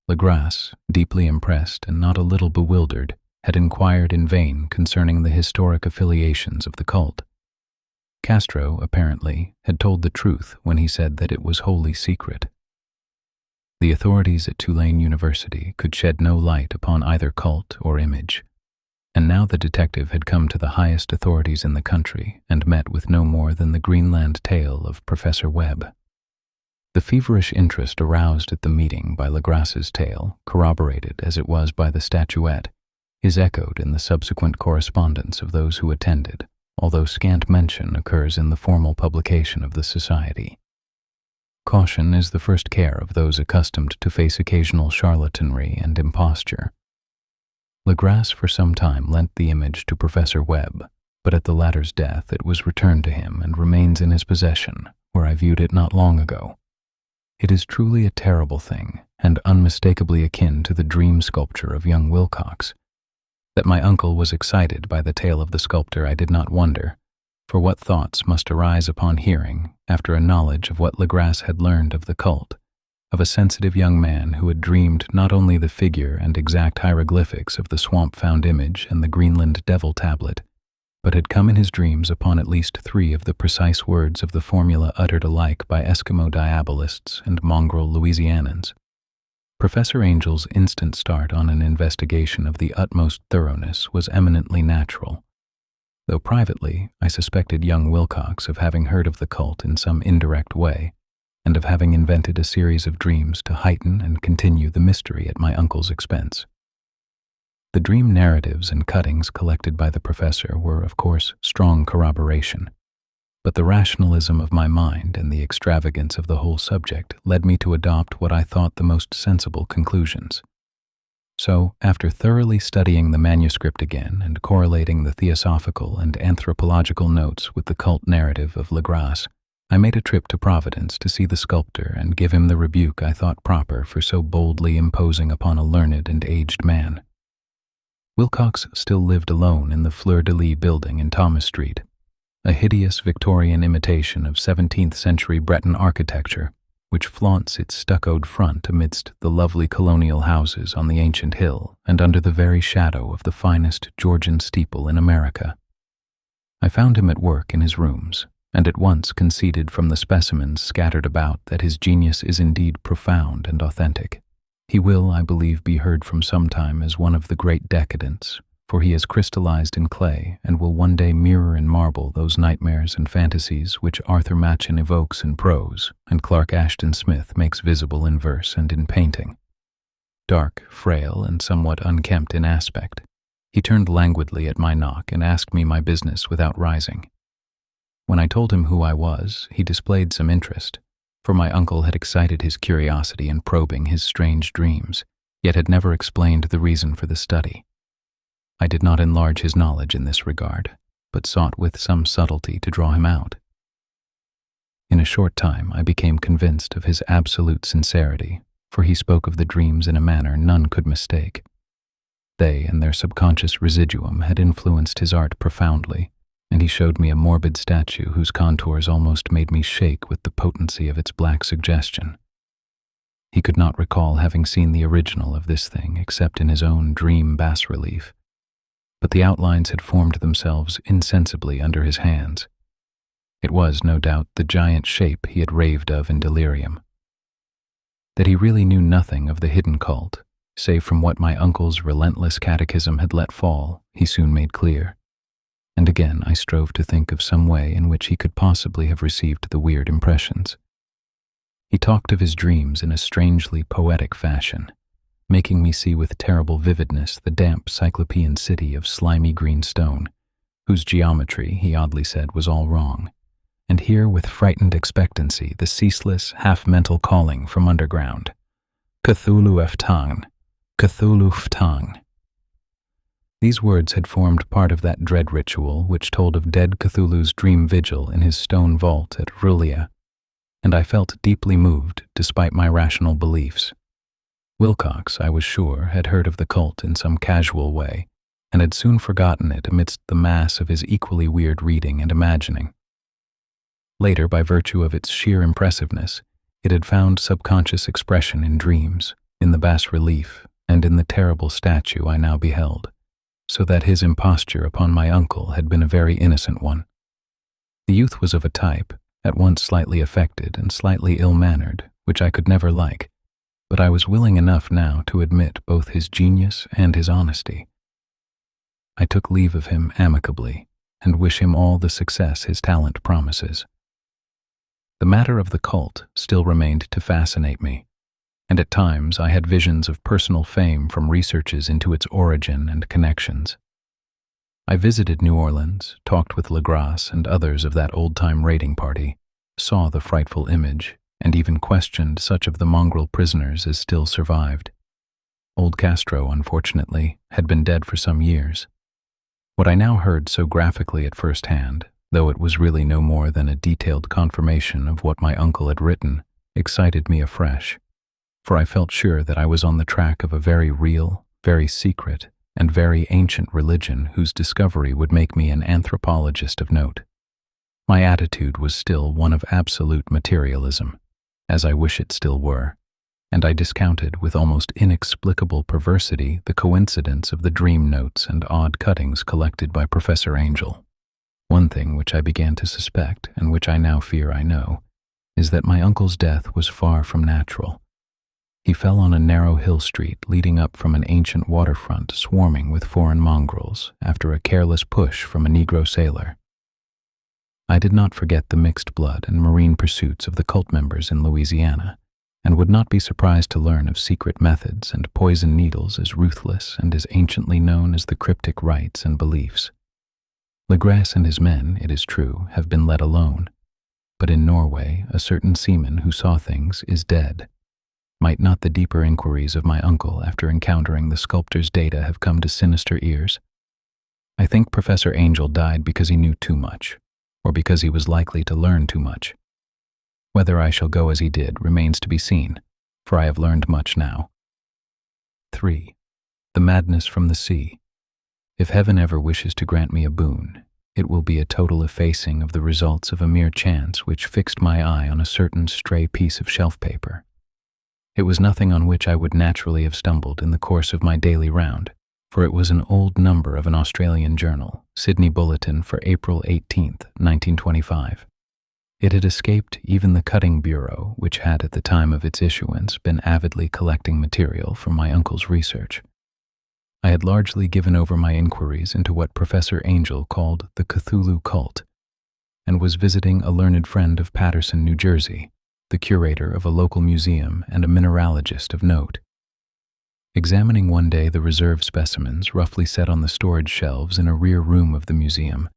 Legras, deeply impressed and not a little bewildered, had inquired in vain concerning the historic affiliations of the cult. Castro, apparently, had told the truth when he said that it was wholly secret. The authorities at Tulane University could shed no light upon either cult or image, and now the detective had come to the highest authorities in the country and met with no more than the Greenland tale of Professor Webb. The feverish interest aroused at the meeting by Legras's tale, corroborated as it was by the statuette, is echoed in the subsequent correspondence of those who attended, although scant mention occurs in the formal publication of the society. Caution is the first care of those accustomed to face occasional charlatanry and imposture. Legras for some time lent the image to Professor Webb, but at the latter's death it was returned to him and remains in his possession, where I viewed it not long ago. It is truly a terrible thing, and unmistakably akin to the dream sculpture of young Wilcox. That my uncle was excited by the tale of the sculptor I did not wonder, for what thoughts must arise upon hearing, after a knowledge of what Legras had learned of the cult, of a sensitive young man who had dreamed not only the figure and exact hieroglyphics of the swamp-found image and the Greenland devil tablet, but had come in his dreams upon at least 3 of the precise words of the formula uttered alike by Eskimo diabolists and mongrel Louisianans. Professor Angel's instant start on an investigation of the utmost thoroughness was eminently natural, though privately I suspected young Wilcox of having heard of the cult in some indirect way, and of having invented a series of dreams to heighten and continue the mystery at my uncle's expense. The dream narratives and cuttings collected by the professor were, of course, strong corroboration, but the rationalism of my mind and the extravagance of the whole subject led me to adopt what I thought the most sensible conclusions. So, after thoroughly studying the manuscript again and correlating the theosophical and anthropological notes with the cult narrative of Legras, I made a trip to Providence to see the sculptor and give him the rebuke I thought proper for so boldly imposing upon a learned and aged man. Wilcox still lived alone in the Fleur-de-Lis building in Thomas Street, a hideous Victorian imitation of 17th-century Breton architecture, which flaunts its stuccoed front amidst the lovely colonial houses on the ancient hill and under the very shadow of the finest Georgian steeple in America. I found him at work in his rooms, and at once conceded from the specimens scattered about that his genius is indeed profound and authentic. He will, I believe, be heard from sometime as one of the great decadents, for he has crystallized in clay and will one day mirror in marble those nightmares and fantasies which Arthur Machen evokes in prose and Clark Ashton Smith makes visible in verse and in painting. Dark, frail, and somewhat unkempt in aspect, he turned languidly at my knock and asked me my business without rising. When I told him who I was, he displayed some interest, for my uncle had excited his curiosity in probing his strange dreams, yet had never explained the reason for the study. I did not enlarge his knowledge in this regard, but sought with some subtlety to draw him out. In a short time, I became convinced of his absolute sincerity, for he spoke of the dreams in a manner none could mistake. They and their subconscious residuum had influenced his art profoundly, and he showed me a morbid statue whose contours almost made me shake with the potency of its black suggestion. He could not recall having seen the original of this thing except in his own dream bas-relief, but the outlines had formed themselves insensibly under his hands. It was, no doubt, the giant shape he had raved of in delirium. That he really knew nothing of the hidden cult, save from what my uncle's relentless catechism had let fall, he soon made clear. And again I strove to think of some way in which he could possibly have received the weird impressions. He talked of his dreams in a strangely poetic fashion, making me see with terrible vividness the damp cyclopean city of slimy green stone, whose geometry, he oddly said, was all wrong, and hear with frightened expectancy the ceaseless, half-mental calling from underground, Cthulhu ftang, Cthulhu ftang. These words had formed part of that dread ritual which told of dead Cthulhu's dream vigil in his stone vault at Rulia, and I felt deeply moved despite my rational beliefs. Wilcox, I was sure, had heard of the cult in some casual way, and had soon forgotten it amidst the mass of his equally weird reading and imagining. Later, by virtue of its sheer impressiveness, it had found subconscious expression in dreams, in the bas-relief, and in the terrible statue I now beheld, so that his imposture upon my uncle had been a very innocent one. The youth was of a type, at once slightly affected and slightly ill-mannered, which I could never like, but I was willing enough now to admit both his genius and his honesty. I took leave of him amicably, and wish him all the success his talent promises. The matter of the cult still remained to fascinate me, and at times I had visions of personal fame from researches into its origin and connections. I visited New Orleans, talked with Legrasse and others of that old-time raiding party, saw the frightful image, and even questioned such of the mongrel prisoners as still survived. Old Castro, unfortunately, had been dead for some years. What I now heard so graphically at first hand, though it was really no more than a detailed confirmation of what my uncle had written, excited me afresh, for I felt sure that I was on the track of a very real, very secret, and very ancient religion whose discovery would make me an anthropologist of note. My attitude was still one of absolute materialism, as I wish it still were, and I discounted with almost inexplicable perversity the coincidence of the dream notes and odd cuttings collected by Professor Angel. One thing which I began to suspect, and which I now fear I know, is that my uncle's death was far from natural. He fell on a narrow hill street leading up from an ancient waterfront swarming with foreign mongrels after a careless push from a Negro sailor. I did not forget the mixed blood and marine pursuits of the cult members in Louisiana, and would not be surprised to learn of secret methods and poison needles as ruthless and as anciently known as the cryptic rites and beliefs. Legrasse and his men, it is true, have been let alone, but in Norway a certain seaman who saw things is dead. Might not the deeper inquiries of my uncle after encountering the sculptor's data have come to sinister ears? I think Professor Angel died because he knew too much, or because he was likely to learn too much. Whether I shall go as he did remains to be seen, for I have learned much now. 3. The madness from the sea. If heaven ever wishes to grant me a boon, it will be a total effacing of the results of a mere chance which fixed my eye on a certain stray piece of shelf paper. It was nothing on which I would naturally have stumbled in the course of my daily round, for it was an old number of an Australian journal, Sydney Bulletin for April 18th, 1925. It had escaped even the cutting bureau, which had at the time of its issuance been avidly collecting material from my uncle's research. I had largely given over my inquiries into what Professor Angel called the Cthulhu cult, and was visiting a learned friend of Paterson, New Jersey, the curator of a local museum and a mineralogist of note. Examining one day the reserve specimens roughly set on the storage shelves in a rear room of the museum,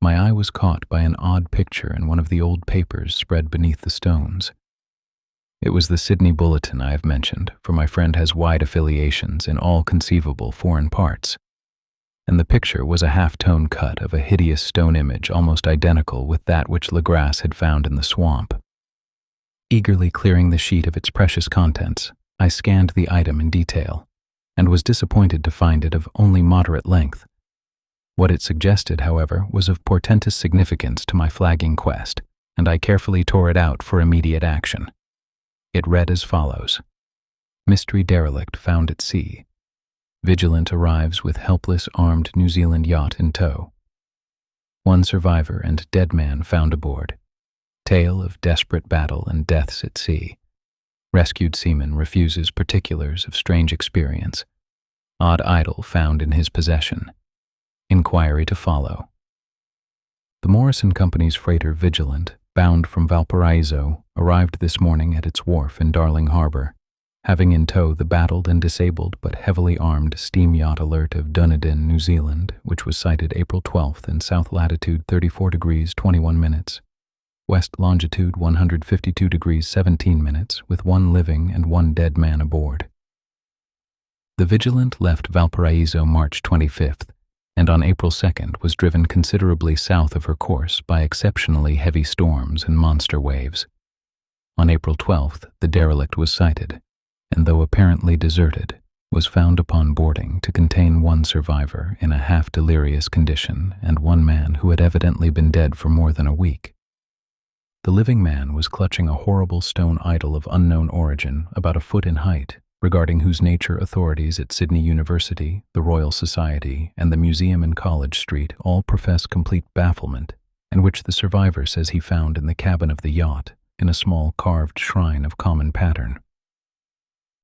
my eye was caught by an odd picture in one of the old papers spread beneath the stones. It was the Sydney Bulletin I have mentioned, for my friend has wide affiliations in all conceivable foreign parts. And the picture was a half-tone cut of a hideous stone image almost identical with that which Legras had found in the swamp. Eagerly clearing the sheet of its precious contents, I scanned the item in detail, and was disappointed to find it of only moderate length. What it suggested, however, was of portentous significance to my flagging quest, and I carefully tore it out for immediate action. It read as follows: Mystery derelict found at sea. Vigilant arrives with helpless armed New Zealand yacht in tow. One survivor and dead man found aboard. Tale of desperate battle and deaths at sea. Rescued seaman refuses particulars of strange experience. Odd idol found in his possession. Inquiry to follow. The Morrison Company's freighter Vigilant, bound from Valparaiso, arrived this morning at its wharf in Darling Harbor, having in tow the battled and disabled but heavily armed steam yacht Alert of Dunedin, New Zealand, which was sighted April 12th in south latitude 34 degrees 21 minutes, west longitude 152 degrees 17 minutes, with one living and one dead man aboard. The Vigilant left Valparaiso March 25th, and on April 2nd was driven considerably south of her course by exceptionally heavy storms and monster waves. On April 12th, the derelict was sighted, and though apparently deserted, was found upon boarding to contain one survivor in a half-delirious condition and one man who had evidently been dead for more than a week. The living man was clutching a horrible stone idol of unknown origin, about a foot in height, regarding whose nature authorities at Sydney University, the Royal Society, and the museum in College Street all profess complete bafflement, and which the survivor says he found in the cabin of the yacht, in a small carved shrine of common pattern.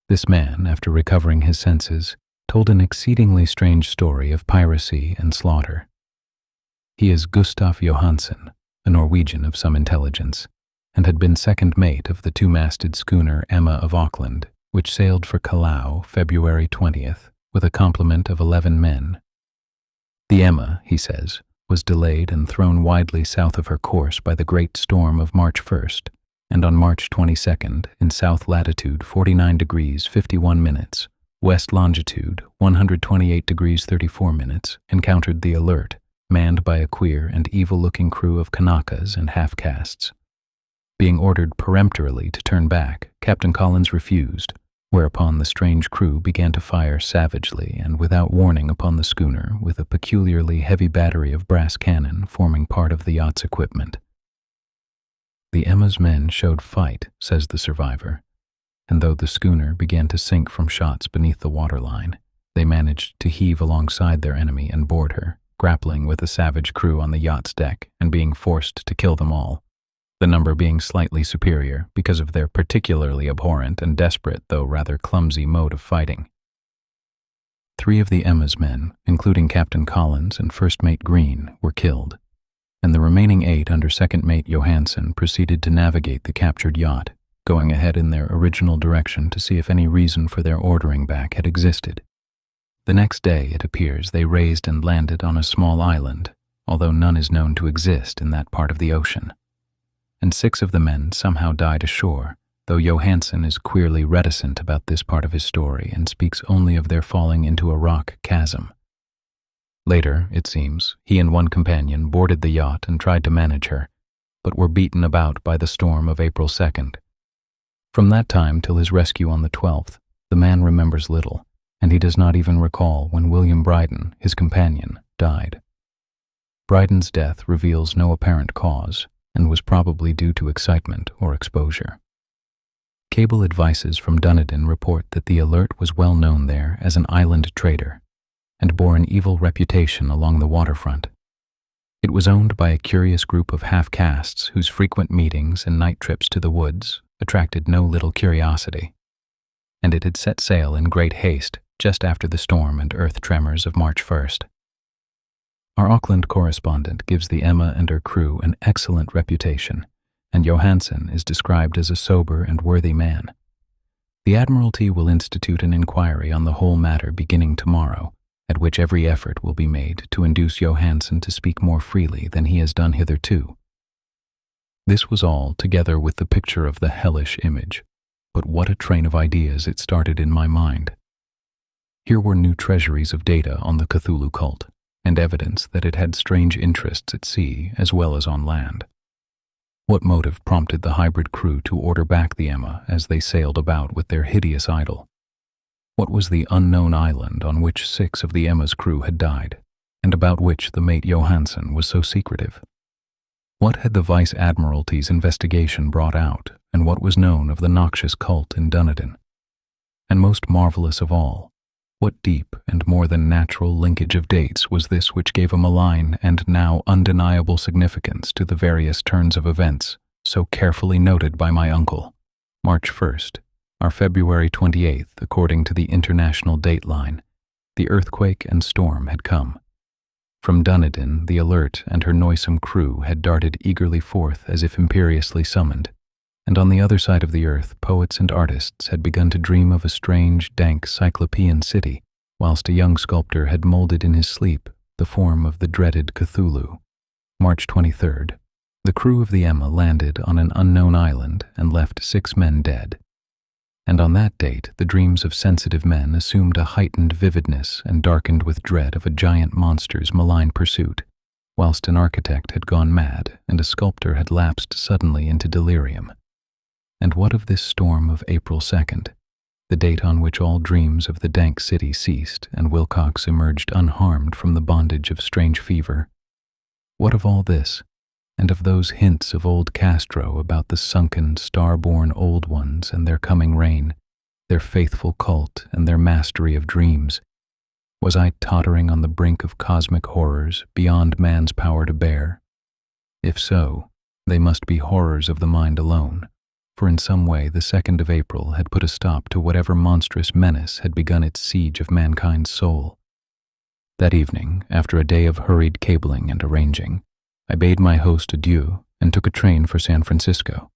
This man, after recovering his senses, told an exceedingly strange story of piracy and slaughter. He is Gustaf Johansen, a Norwegian of some intelligence, and had been second mate of the two-masted schooner Emma of Auckland, which sailed for Callao February 20th, with a complement of 11 men. The Emma, he says, was delayed and thrown widely south of her course by the great storm of March 1st, and on March 22nd, in south latitude 49 degrees 51 minutes, west longitude 128 degrees 34 minutes, encountered the Alert, manned by a queer and evil-looking crew of Kanakas and half-castes. Being ordered peremptorily to turn back, Captain Collins refused, whereupon the strange crew began to fire savagely and without warning upon the schooner with a peculiarly heavy battery of brass cannon forming part of the yacht's equipment. The Emma's men showed fight, says the survivor, and though the schooner began to sink from shots beneath the waterline, they managed to heave alongside their enemy and board her, grappling with the savage crew on the yacht's deck and being forced to kill them all, the number being slightly superior because of their particularly abhorrent and desperate though rather clumsy mode of fighting. 3 of the Emma's men, including Captain Collins and First Mate Green, were killed, and the remaining 8 under Second Mate Johansen proceeded to navigate the captured yacht, going ahead in their original direction to see if any reason for their ordering back had existed. The next day, it appears, they raised and landed on a small island, although none is known to exist in that part of the ocean. And 6 of the men somehow died ashore, though Johansen is queerly reticent about this part of his story and speaks only of their falling into a rock chasm. Later, it seems, he and one companion boarded the yacht and tried to manage her, but were beaten about by the storm of April 2nd. From that time till his rescue on the 12th, the man remembers little, and he does not even recall when William Bryden, his companion, died. Bryden's death reveals no apparent cause, and was probably due to excitement or exposure. Cable advices from Dunedin report that the Alert was well known there as an island trader, and bore an evil reputation along the waterfront. It was owned by a curious group of half-castes whose frequent meetings and night trips to the woods attracted no little curiosity, and it had set sail in great haste just after the storm and earth tremors of March 1st. Our Auckland correspondent gives the Emma and her crew an excellent reputation, and Johansen is described as a sober and worthy man. The Admiralty will institute an inquiry on the whole matter beginning tomorrow, at which every effort will be made to induce Johansen to speak more freely than he has done hitherto. This was all, together with the picture of the hellish image, but what a train of ideas it started in my mind. Here were new treasuries of data on the Cthulhu cult, and evidence that it had strange interests at sea as well as on land. What motive prompted the hybrid crew to order back the Emma as they sailed about with their hideous idol? What was the unknown island on which 6 of the Emma's crew had died, and about which the mate Johansson was so secretive? What had the Vice Admiralty's investigation brought out, and what was known of the noxious cult in Dunedin? And most marvelous of all, what deep and more than natural linkage of dates was this which gave a malign and now undeniable significance to the various turns of events so carefully noted by my uncle? March 1st, our February 28th, according to the international dateline, the earthquake and storm had come. From Dunedin, the Alert and her noisome crew had darted eagerly forth as if imperiously summoned, and on the other side of the earth poets and artists had begun to dream of a strange, dank cyclopean city, whilst a young sculptor had molded in his sleep the form of the dreaded Cthulhu. March 23rd, the crew of the Emma landed on an unknown island and left 6 men dead. And on that date, the dreams of sensitive men assumed a heightened vividness and darkened with dread of a giant monster's malign pursuit, whilst an architect had gone mad and a sculptor had lapsed suddenly into delirium. And what of this storm of April 2nd, the date on which all dreams of the dank city ceased and Wilcox emerged unharmed from the bondage of strange fever? What of all this, and of those hints of old Castro about the sunken, star-born old ones and their coming reign, their faithful cult and their mastery of dreams? Was I tottering on the brink of cosmic horrors beyond man's power to bear? If so, they must be horrors of the mind alone, for in some way the 2nd of April had put a stop to whatever monstrous menace had begun its siege of mankind's soul. That evening, after a day of hurried cabling and arranging, I bade my host adieu and took a train for San Francisco.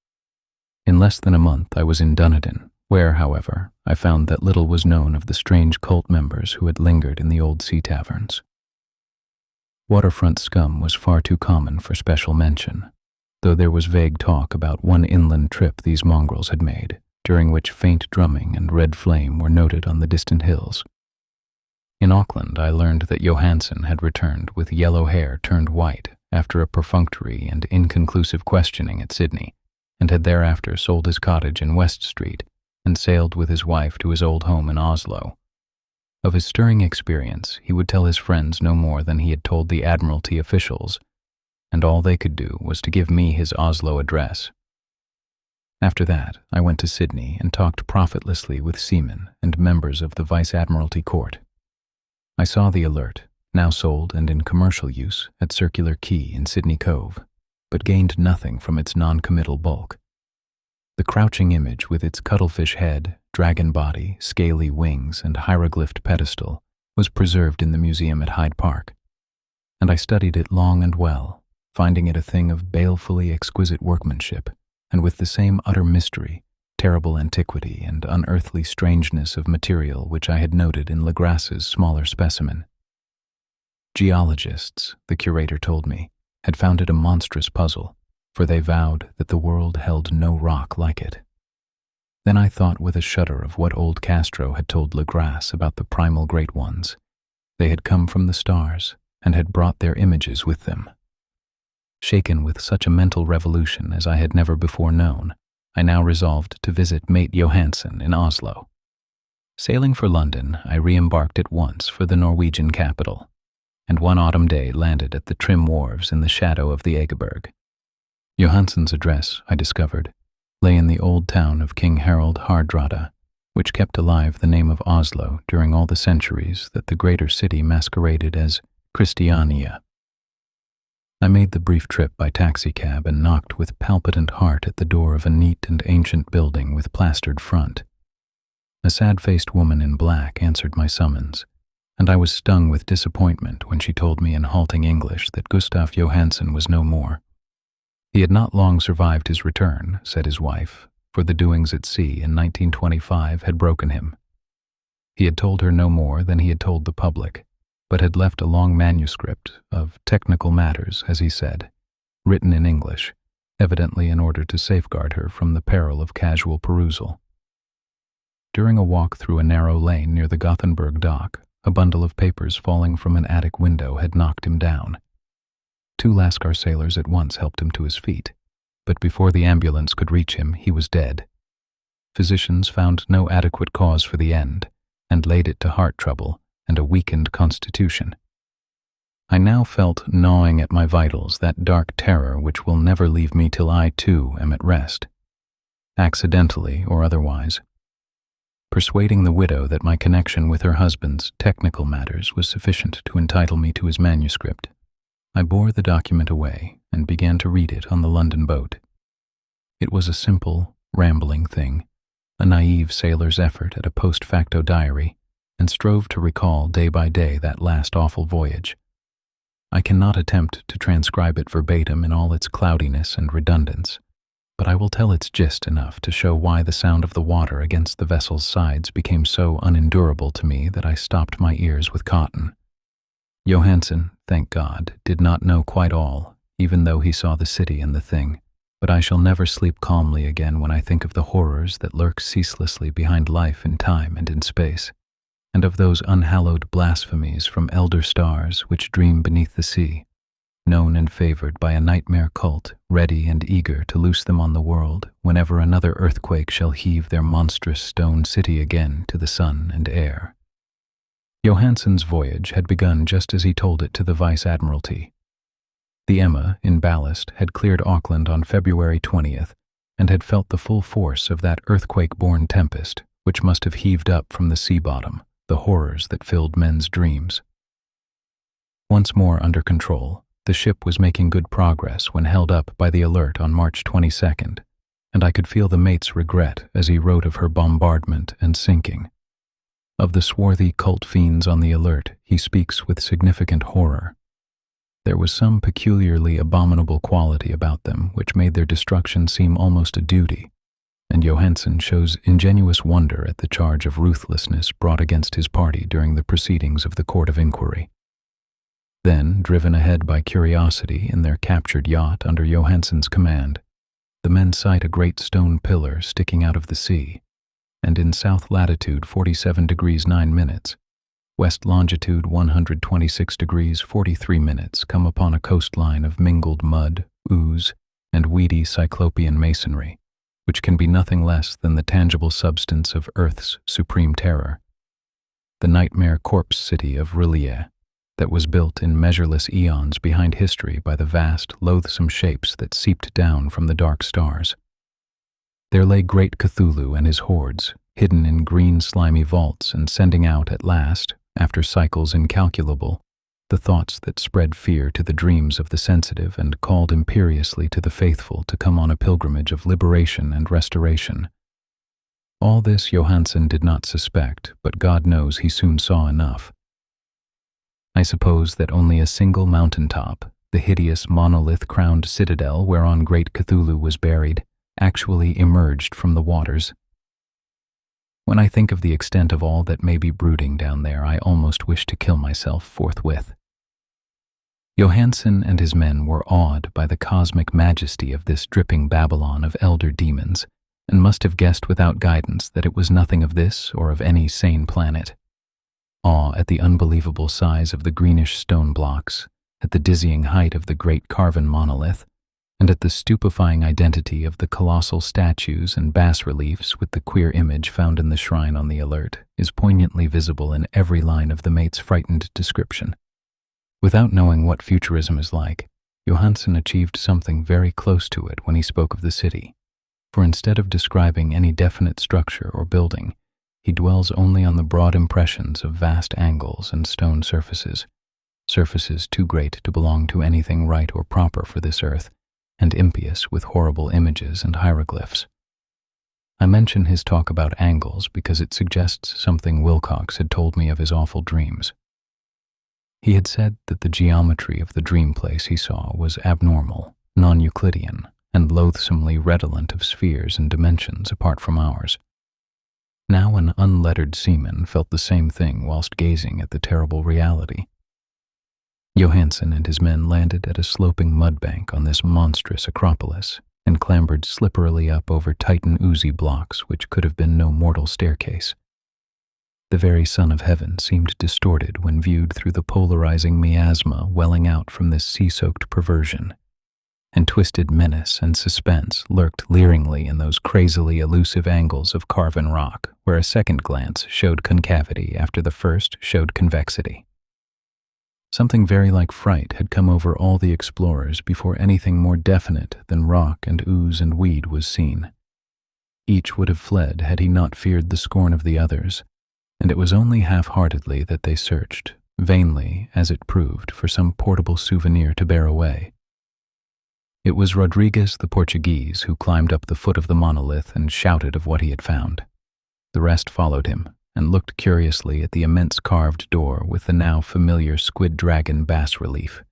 In less than a month I was in Dunedin, where, however, I found that little was known of the strange cult members who had lingered in the old sea taverns. Waterfront scum was far too common for special mention, though there was vague talk about one inland trip these mongrels had made, during which faint drumming and red flame were noted on the distant hills. In Auckland I learned that Johansson had returned with yellow hair turned white after a perfunctory and inconclusive questioning at Sydney, and had thereafter sold his cottage in West Street and sailed with his wife to his old home in Oslo. Of his stirring experience he would tell his friends no more than he had told the Admiralty officials, and all they could do was to give me his Oslo address. After that, I went to Sydney and talked profitlessly with seamen and members of the Vice Admiralty Court. I saw the Alert, now sold and in commercial use at Circular Quay in Sydney Cove, but gained nothing from its non-committal bulk. The crouching image with its cuttlefish head, dragon body, scaly wings, and hieroglyphed pedestal was preserved in the museum at Hyde Park, and I studied it long and well, finding it a thing of balefully exquisite workmanship, and with the same utter mystery, terrible antiquity, and unearthly strangeness of material which I had noted in Legrasse's smaller specimen. Geologists, the curator told me, had found it a monstrous puzzle, for they vowed that the world held no rock like it. Then I thought with a shudder of what old Castro had told Legrasse about the primal great ones. They had come from the stars, and had brought their images with them. Shaken with such a mental revolution as I had never before known, I now resolved to visit mate Johansson in Oslo. Sailing for London, I re-embarked at once for the Norwegian capital, and one autumn day landed at the trim wharves in the shadow of the Egeberg. Johansson's address, I discovered, lay in the old town of King Harald Hardrada, which kept alive the name of Oslo during all the centuries that the greater city masqueraded as Christiania. I made the brief trip by taxicab and knocked with palpitant heart at the door of a neat and ancient building with plastered front. A sad-faced woman in black answered my summons, and I was stung with disappointment when she told me in halting English that Gustav Johansson was no more. He had not long survived his return, said his wife, for the doings at sea in 1925 had broken him. He had told her no more than he had told the public, but had left a long manuscript of technical matters, as he said, written in English, evidently in order to safeguard her from the peril of casual perusal. During a walk through a narrow lane near the Gothenburg dock, a bundle of papers falling from an attic window had knocked him down. 2 Lascar sailors at once helped him to his feet, but before the ambulance could reach him, he was dead. Physicians found no adequate cause for the end, and laid it to heart trouble and a weakened constitution. I now felt gnawing at my vitals that dark terror which will never leave me till I, too, am at rest, accidentally or otherwise. Persuading the widow that my connection with her husband's technical matters was sufficient to entitle me to his manuscript, I bore the document away and began to read it on the London boat. It was a simple, rambling thing, a naive sailor's effort at a post facto diary, and strove to recall day by day that last awful voyage. I cannot attempt to transcribe it verbatim in all its cloudiness and redundance, but I will tell its gist enough to show why the sound of the water against the vessel's sides became so unendurable to me that I stopped my ears with cotton. Johansen, thank God, did not know quite all, even though he saw the city and the thing, but I shall never sleep calmly again when I think of the horrors that lurk ceaselessly behind life in time and in space, and of those unhallowed blasphemies from elder stars which dream beneath the sea, known and favored by a nightmare cult ready and eager to loose them on the world whenever another earthquake shall heave their monstrous stone city again to the sun and air. Johansen's voyage had begun just as he told it to the Vice-Admiralty. The Emma, in ballast, had cleared Auckland on February 20th and had felt the full force of that earthquake-born tempest which must have heaved up from the sea bottom the horrors that filled men's dreams. Once more under control, the ship was making good progress when held up by the Alert on March 22nd, and I could feel the mate's regret as he wrote of her bombardment and sinking. Of the swarthy cult fiends on the Alert, he speaks with significant horror. There was some peculiarly abominable quality about them which made their destruction seem almost a duty, and Johansen shows ingenuous wonder at the charge of ruthlessness brought against his party during the proceedings of the Court of Inquiry. Then, driven ahead by curiosity in their captured yacht under Johansen's command, the men sight a great stone pillar sticking out of the sea, and in south latitude 47 degrees 9 minutes, west longitude 126 degrees 43 minutes come upon a coastline of mingled mud, ooze, and weedy cyclopean masonry, which can be nothing less than the tangible substance of Earth's supreme terror, the nightmare corpse city of Rillier, that was built in measureless eons behind history by the vast, loathsome shapes that seeped down from the dark stars. There lay great Cthulhu and his hordes, hidden in green slimy vaults and sending out at last, after cycles incalculable, the thoughts that spread fear to the dreams of the sensitive and called imperiously to the faithful to come on a pilgrimage of liberation and restoration. All this Johansen did not suspect, but God knows he soon saw enough. I suppose that only a single mountaintop, the hideous monolith-crowned citadel whereon great Cthulhu was buried, actually emerged from the waters. When I think of the extent of all that may be brooding down there, I almost wish to kill myself forthwith. Johansen and his men were awed by the cosmic majesty of this dripping Babylon of elder demons, and must have guessed without guidance that it was nothing of this or of any sane planet. Awe at the unbelievable size of the greenish stone blocks, at the dizzying height of the great carven monolith, and at the stupefying identity of the colossal statues and bas-reliefs with the queer image found in the shrine on the Alert, is poignantly visible in every line of the mate's frightened description. Without knowing what futurism is like, Johansen achieved something very close to it when he spoke of the city, for instead of describing any definite structure or building, he dwells only on the broad impressions of vast angles and stone surfaces too great to belong to anything right or proper for this earth, and impious with horrible images and hieroglyphs. I mention his talk about angles because it suggests something Wilcox had told me of his awful dreams. He had said that the geometry of the dream place he saw was abnormal, non-Euclidean, and loathsomely redolent of spheres and dimensions apart from ours. Now an unlettered seaman felt the same thing whilst gazing at the terrible reality. Johansen and his men landed at a sloping mud bank on this monstrous acropolis, and clambered slipperily up over Titan oozy blocks which could have been no mortal staircase. The very Son of Heaven seemed distorted when viewed through the polarizing miasma welling out from this sea-soaked perversion, and twisted menace and suspense lurked leeringly in those crazily elusive angles of carven rock where a second glance showed concavity after the first showed convexity. Something very like fright had come over all the explorers before anything more definite than rock and ooze and weed was seen. Each would have fled had he not feared the scorn of the others, and it was only half-heartedly that they searched, vainly, as it proved, for some portable souvenir to bear away. It was Rodriguez the Portuguese who climbed up the foot of the monolith and shouted of what he had found. The rest followed him, and looked curiously at the immense carved door with the now familiar squid dragon bas-relief.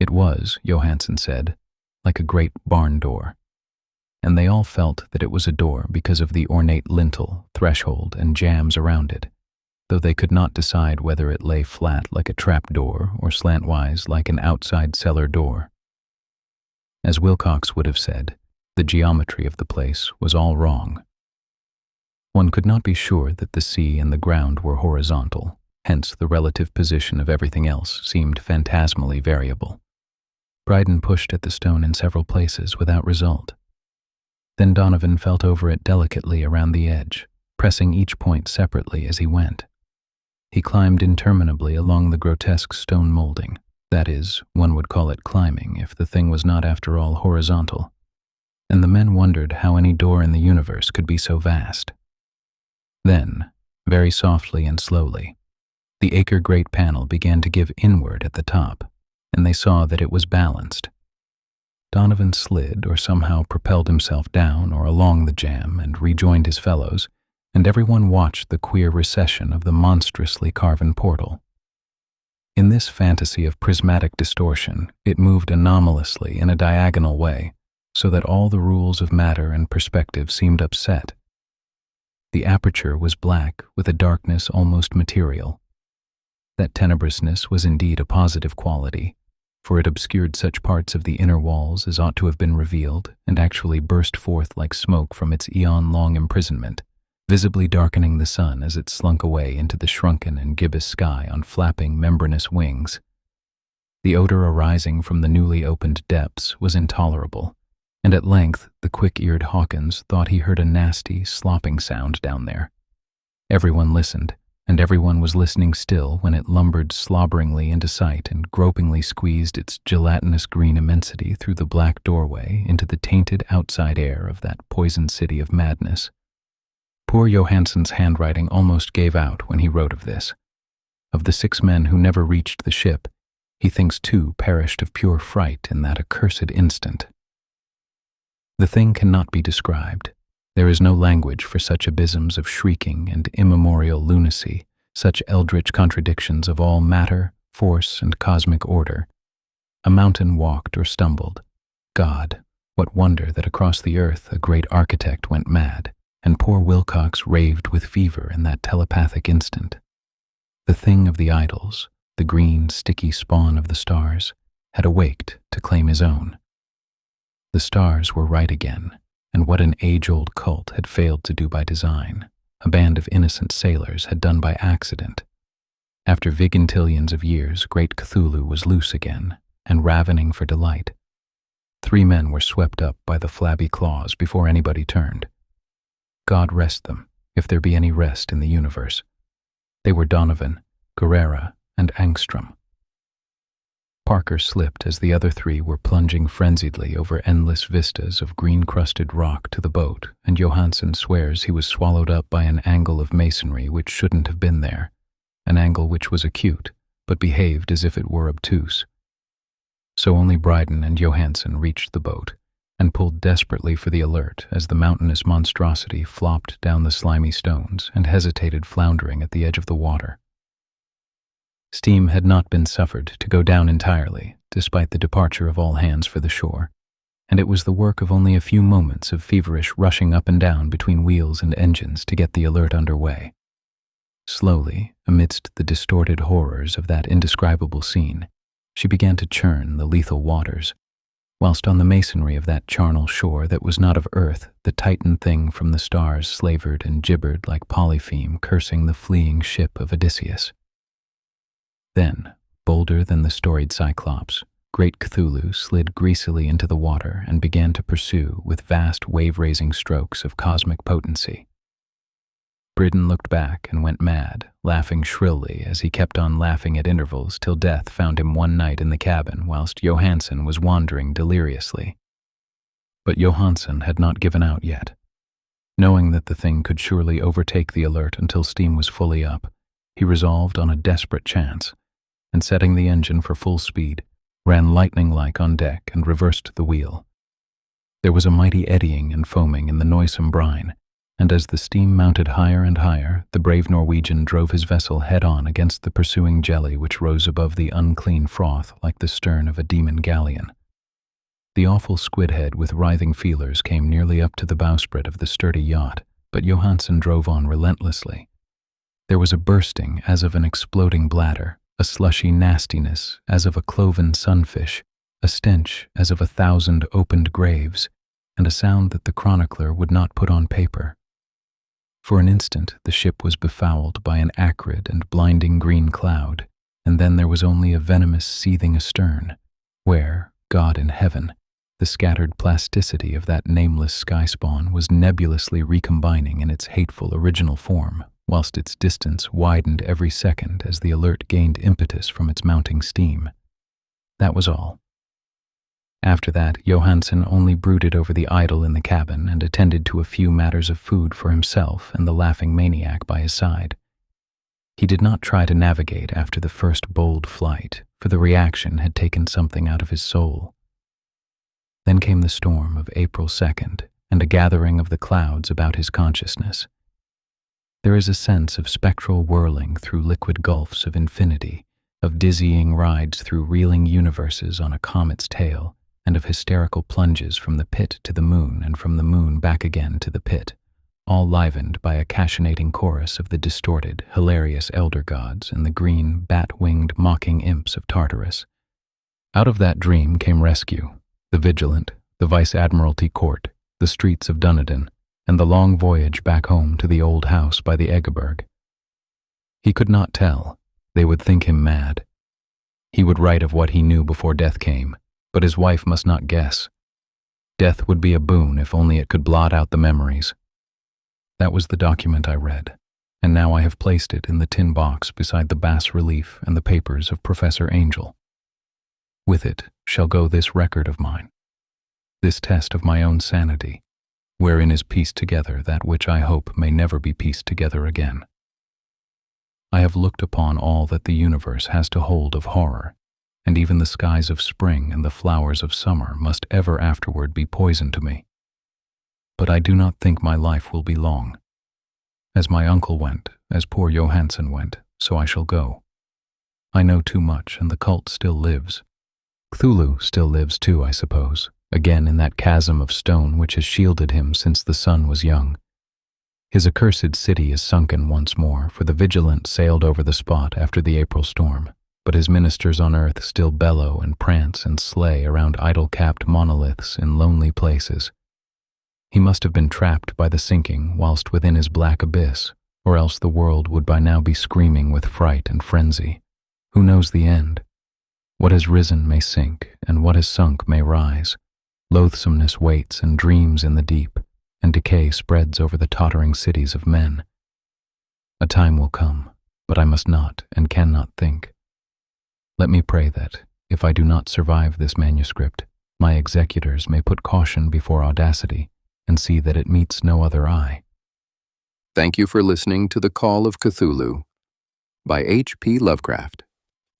It was, Johansen said, like a great barn door, and they all felt that it was a door because of the ornate lintel, threshold, and jambs around it, though they could not decide whether it lay flat like a trap-door or slantwise like an outside cellar door. As Wilcox would have said, the geometry of the place was all wrong. One could not be sure that the sea and the ground were horizontal, hence the relative position of everything else seemed phantasmally variable. Bryden pushed at the stone in several places without result. Then Donovan felt over it delicately around the edge, pressing each point separately as he went. He climbed interminably along the grotesque stone molding. That is, one would call it climbing if the thing was not after all horizontal, and the men wondered how any door in the universe could be so vast. Then, very softly and slowly, the acre-great panel began to give inward at the top, and they saw that it was balanced. Donovan slid or somehow propelled himself down or along the jamb and rejoined his fellows, and everyone watched the queer recession of the monstrously carven portal. In this fantasy of prismatic distortion, it moved anomalously in a diagonal way, so that all the rules of matter and perspective seemed upset. The aperture was black with a darkness almost material. That tenebrousness was indeed a positive quality, for it obscured such parts of the inner walls as ought to have been revealed and actually burst forth like smoke from its eon-long imprisonment, visibly darkening the sun as it slunk away into the shrunken and gibbous sky on flapping membranous wings. The odor arising from the newly opened depths was intolerable, and at length the quick-eared Hawkins thought he heard a nasty, slopping sound down there. Everyone listened, and everyone was listening still when it lumbered slobberingly into sight and gropingly squeezed its gelatinous green immensity through the black doorway into the tainted outside air of that poison city of madness. Poor Johansen's handwriting almost gave out when he wrote of this. Of the 6 men who never reached the ship, he thinks 2 perished of pure fright in that accursed instant. The thing cannot be described. There is no language for such abysms of shrieking and immemorial lunacy, such eldritch contradictions of all matter, force, and cosmic order. A mountain walked or stumbled. God, what wonder that across the earth a great architect went mad, and poor Wilcox raved with fever in that telepathic instant. The thing of the idols, the green, sticky spawn of the stars, had awaked to claim his own. The stars were right again, and what an age-old cult had failed to do by design, a band of innocent sailors had done by accident. After vigintillions of years, great Cthulhu was loose again, and ravening for delight. 3 men were swept up by the flabby claws before anybody turned. God rest them, if there be any rest in the universe. They were Donovan, Guerrera, and Angstrom. Parker slipped as the other 3 were plunging frenziedly over endless vistas of green-crusted rock to the boat, and Johansen swears he was swallowed up by an angle of masonry which shouldn't have been there, an angle which was acute, but behaved as if it were obtuse. So only Bryden and Johansen reached the boat, and pulled desperately for the alert as the mountainous monstrosity flopped down the slimy stones and hesitated floundering at the edge of the water. Steam had not been suffered to go down entirely, despite the departure of all hands for the shore, and it was the work of only a few moments of feverish rushing up and down between wheels and engines to get the alert under way. Slowly, amidst the distorted horrors of that indescribable scene, she began to churn the lethal waters, whilst on the masonry of that charnel shore that was not of earth, the Titan thing from the stars slavered and gibbered like Polypheme cursing the fleeing ship of Odysseus. Then, bolder than the storied Cyclops, great Cthulhu slid greasily into the water and began to pursue with vast wave-raising strokes of cosmic potency. Bridden looked back and went mad, laughing shrilly as he kept on laughing at intervals till death found him one night in the cabin whilst Johansen was wandering deliriously. But Johansen had not given out yet. Knowing that the thing could surely overtake the Alert until steam was fully up, he resolved on a desperate chance, and setting the engine for full speed, ran lightning-like on deck and reversed the wheel. There was a mighty eddying and foaming in the noisome brine, and as the steam mounted higher and higher, the brave Norwegian drove his vessel head-on against the pursuing jelly which rose above the unclean froth like the stern of a demon galleon. The awful squid-head with writhing feelers came nearly up to the bowsprit of the sturdy yacht, but Johansen drove on relentlessly. There was a bursting as of an exploding bladder, a slushy nastiness as of a cloven sunfish, a stench as of 1,000 opened graves, and a sound that the chronicler would not put on paper. For an instant the ship was befouled by an acrid and blinding green cloud, and then there was only a venomous seething astern, where, God in heaven, the scattered plasticity of that nameless sky-spawn was nebulously recombining in its hateful original form, whilst its distance widened every second as the Alert gained impetus from its mounting steam. That was all. After that, Johansen only brooded over the idol in the cabin and attended to a few matters of food for himself and the laughing maniac by his side. He did not try to navigate after the first bold flight, for the reaction had taken something out of his soul. Then came the storm of April 2nd and a gathering of the clouds about his consciousness. There is a sense of spectral whirling through liquid gulfs of infinity, of dizzying rides through reeling universes on a comet's tail, and of hysterical plunges from the pit to the moon and from the moon back again to the pit, all livened by a cachinating chorus of the distorted, hilarious elder gods and the green, bat-winged, mocking imps of Tartarus. Out of that dream came rescue, the Vigilant, the Vice-Admiralty Court, the streets of Dunedin, and the long voyage back home to the old house by the Egeberg. He could not tell. They would think him mad. He would write of what he knew before death came, but his wife must not guess. Death would be a boon if only it could blot out the memories. That was the document I read, and now I have placed it in the tin box beside the bas-relief and the papers of Professor Angel. With it shall go this record of mine, this test of my own sanity, wherein is pieced together that which I hope may never be pieced together again. I have looked upon all that the universe has to hold of horror, and even the skies of spring and the flowers of summer must ever afterward be poison to me. But I do not think my life will be long. As my uncle went, as poor Johansen went, so I shall go. I know too much, and the cult still lives. Cthulhu still lives too, I suppose, again in that chasm of stone which has shielded him since the sun was young. His accursed city is sunken once more, for the Vigilant sailed over the spot after the April storm, but his ministers on earth still bellow and prance and slay around idol-capped monoliths in lonely places. He must have been trapped by the sinking whilst within his black abyss, or else the world would by now be screaming with fright and frenzy. Who knows the end? What has risen may sink, and what has sunk may rise. Loathsomeness waits and dreams in the deep, and decay spreads over the tottering cities of men. A time will come, but I must not and cannot think. Let me pray that, if I do not survive this manuscript, my executors may put caution before audacity and see that it meets no other eye.
Thank you for listening to The Call of Cthulhu by H.P. Lovecraft.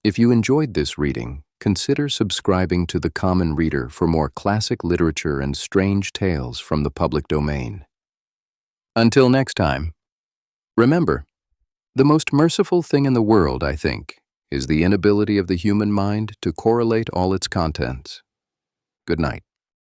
If you enjoyed this reading, consider subscribing to The Common Reader for more classic literature and strange tales from the public domain. Until next time, remember, the most merciful thing in the world, I think, is the inability of the human mind to correlate all its contents. Good night.